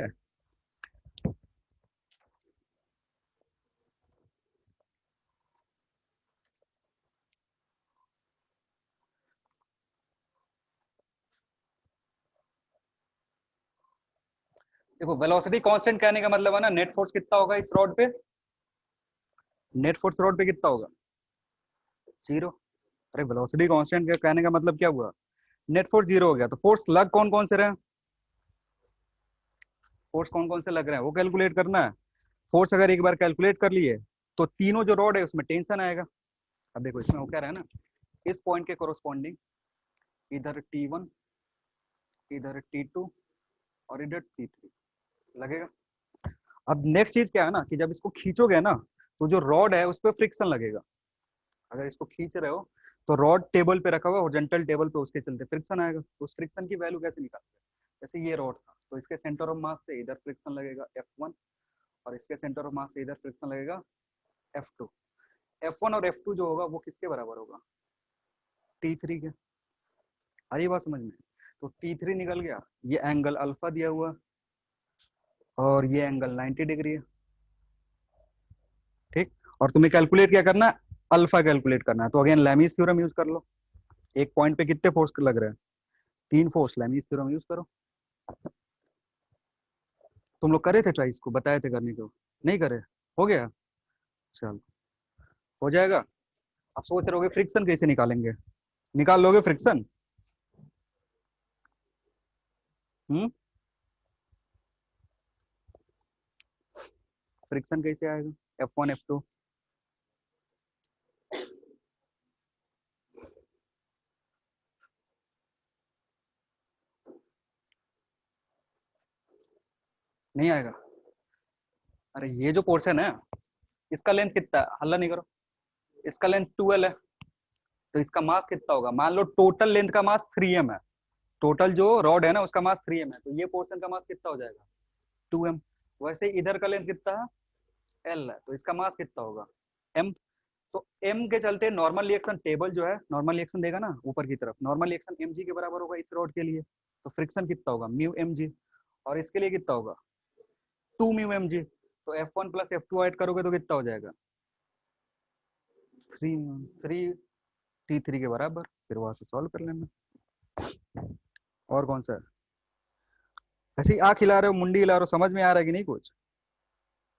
S1: देखो वेलोसिटी कांस्टेंट कहने का मतलब है ना नेट फोर्स कितना होगा इस रॉड पे? नेट फोर्स रॉड पे कितना होगा? जीरो। अरे वेलोसिटी कांस्टेंट का कहने का मतलब क्या हुआ? नेट फोर्स जीरो हो गया तो फोर्स लग कौन कौन से रहे? फोर्स कौन कौन से लग रहे हैं वो कैलकुलेट करना है। फोर्स अगर एक बार कैलकुलेट कर लिए तो तीनों जो रॉड है उसमें टेंशन आएगा। अब देखो इसमें वो कह रहा है ना इस पॉइंट के कोरोस्पॉन्डिंग इधर T1, इधर T2 और इधर T3 लगेगा। अब नेक्स्ट चीज क्या है ना कि जब इसको खींचोगे ना तो जो रॉड है उस पर फ्रिक्शन लगेगा। अगर इसको खींच रहे हो तो रॉड टेबल पे रखा हुआ हॉरिजॉन्टल टेबल पे उसके चलते फ्रिक्शन आएगा। तो उस फ्रिक्शन की वैल्यू कैसे निकालते हैं? जैसे ये रॉड था तो इसके सेंटर ऑफ मास से इधर फ्रिक्शन लगेगा F1 और इसके सेंटर ऑफ मास से इधर फ्रिक्शन लगेगा F2। F1 और F2 जो होगा वो किसके बराबर होगा? T3 के। आ रही बात समझ में? तो T3 निकल गया। ये एंगल अल्फा दिया हुआ और ये एंगल 90 डिग्री है। ठीक। और तुम्हें कैलकुलेट क्या करना है? अल्फा कैलकुलेट करना है। तो अगेन लैमीज थ्योरम यूज कर लो। एक पॉइंट पे कितने फोर्स लग रहे हैं? तीन फोर्स। लैमीज थ्योरम यूज करो। तुम लोग करे थे ट्राई इसको, बताए थे करने को? नहीं करे? हो गया? चलो हो जाएगा। अब सोच रहे होगे फ्रिक्शन कैसे निकालेंगे? निकाल लोगे फ्रिक्शन? हम्म। फ्रिक्शन कैसे आएगा? F1 F2। नहीं आएगा? अरे ये जो पोर्शन है इसका लेंथ कितना है? हल्ला नहीं करो। इसका लेंथ 12 है तो इसका मास कितना होगा? मान लो टोटल लेंथ का मास 3m है। टोटल जो रॉड है ना उसका मास 3m है तो ये पोर्शन का मास कितना हो जाएगा? 2m। वैसे इधर का लेंथ कितना है? L है तो इसका मास कितना होगा? m। तो m के चलते नॉर्मल रिएक्शन टेबल जो है नॉर्मल रिएक्शन देगा ना ऊपर की तरफ, नॉर्मल रिएक्शन mg के बराबर होगा इस रॉड के लिए। तो फ्रिक्शन कितना होगा? Mu mg। और इसके लिए कितना होगा? 2 म्यू mg। तो F1 प्लस F2 ऐड करोगे तो कितना हो जाएगा? 3 3 T3 के बराबर। फिर वहां से सॉल्व कर लेना। और कौन सा है? ऐसे ही आँख हिला रहे हो, मुंडी हिला रहे हो, समझ में आ रहा है कि नहीं कुछ?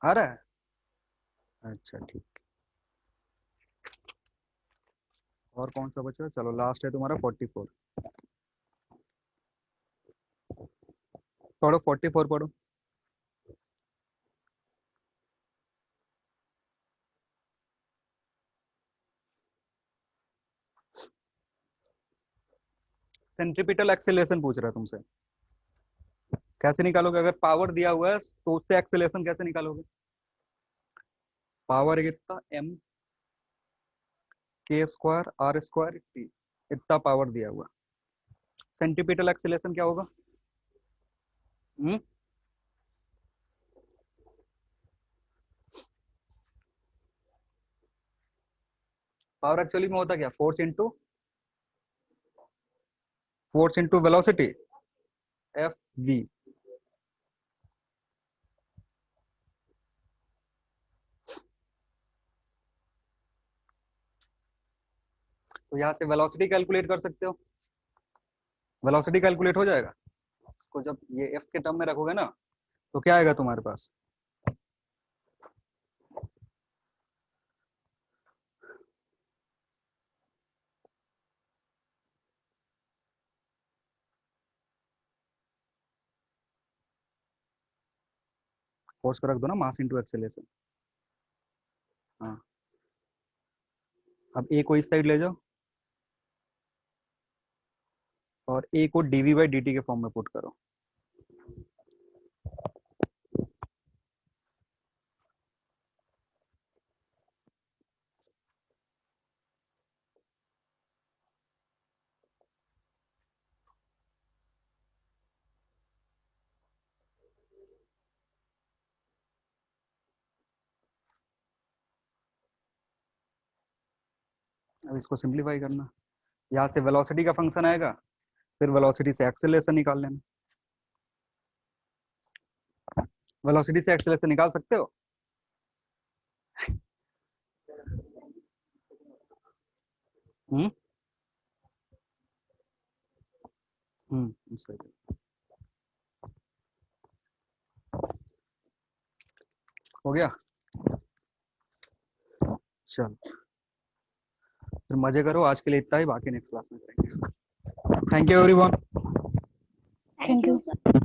S1: आ रहा है? अच्छा ठीक। और कौन सा बचा? चलो लास्ट है तुम्हारा 44। पढ़ो 44 पढ़ो। सेंट्रीपिटल एक्सेलरेशन पूछ रहा है तुमसे। कैसे निकालोगे? अगर पावर दिया हुआ है तो उससे एक्सेलरेशन कैसे निकालोगे? पावर कितना? m k square r square t। इतना पावर दिया हुआ। सेंट्रीपिटल एक्सेलरेशन क्या होगा? हम्म। पावर एक्चुअली में होता क्या? Force into velocity F V. तो यहाँ से वेलोसिटी कैलकुलेट कर सकते हो। वेलोसिटी कैलकुलेट हो जाएगा। इसको जब ये एफ के टर्म में रखोगे ना तो क्या आएगा तुम्हारे पास? फोर्स को रख दो ना, मास इनटू एक्सेलरेशन। हाँ, अब ए को इस साइड ले जाओ और ए को डीवी बाई डी टी के फॉर्म में पुट करो। अब इसको सिंप्लीफाई करना, यहाँ से वेलोसिटी का फंक्शन आएगा, फिर वेलोसिटी से एक्सेलरेशन निकाल लेना। वेलोसिटी से एक्सेलरेशन निकाल सकते हो? हम्म सही है। हो गया, चल फिर मजे करो, आज के लिए इतना ही, बाकी नेक्स्ट क्लास में करेंगे। Thank you everyone.
S2: Thank you, sir.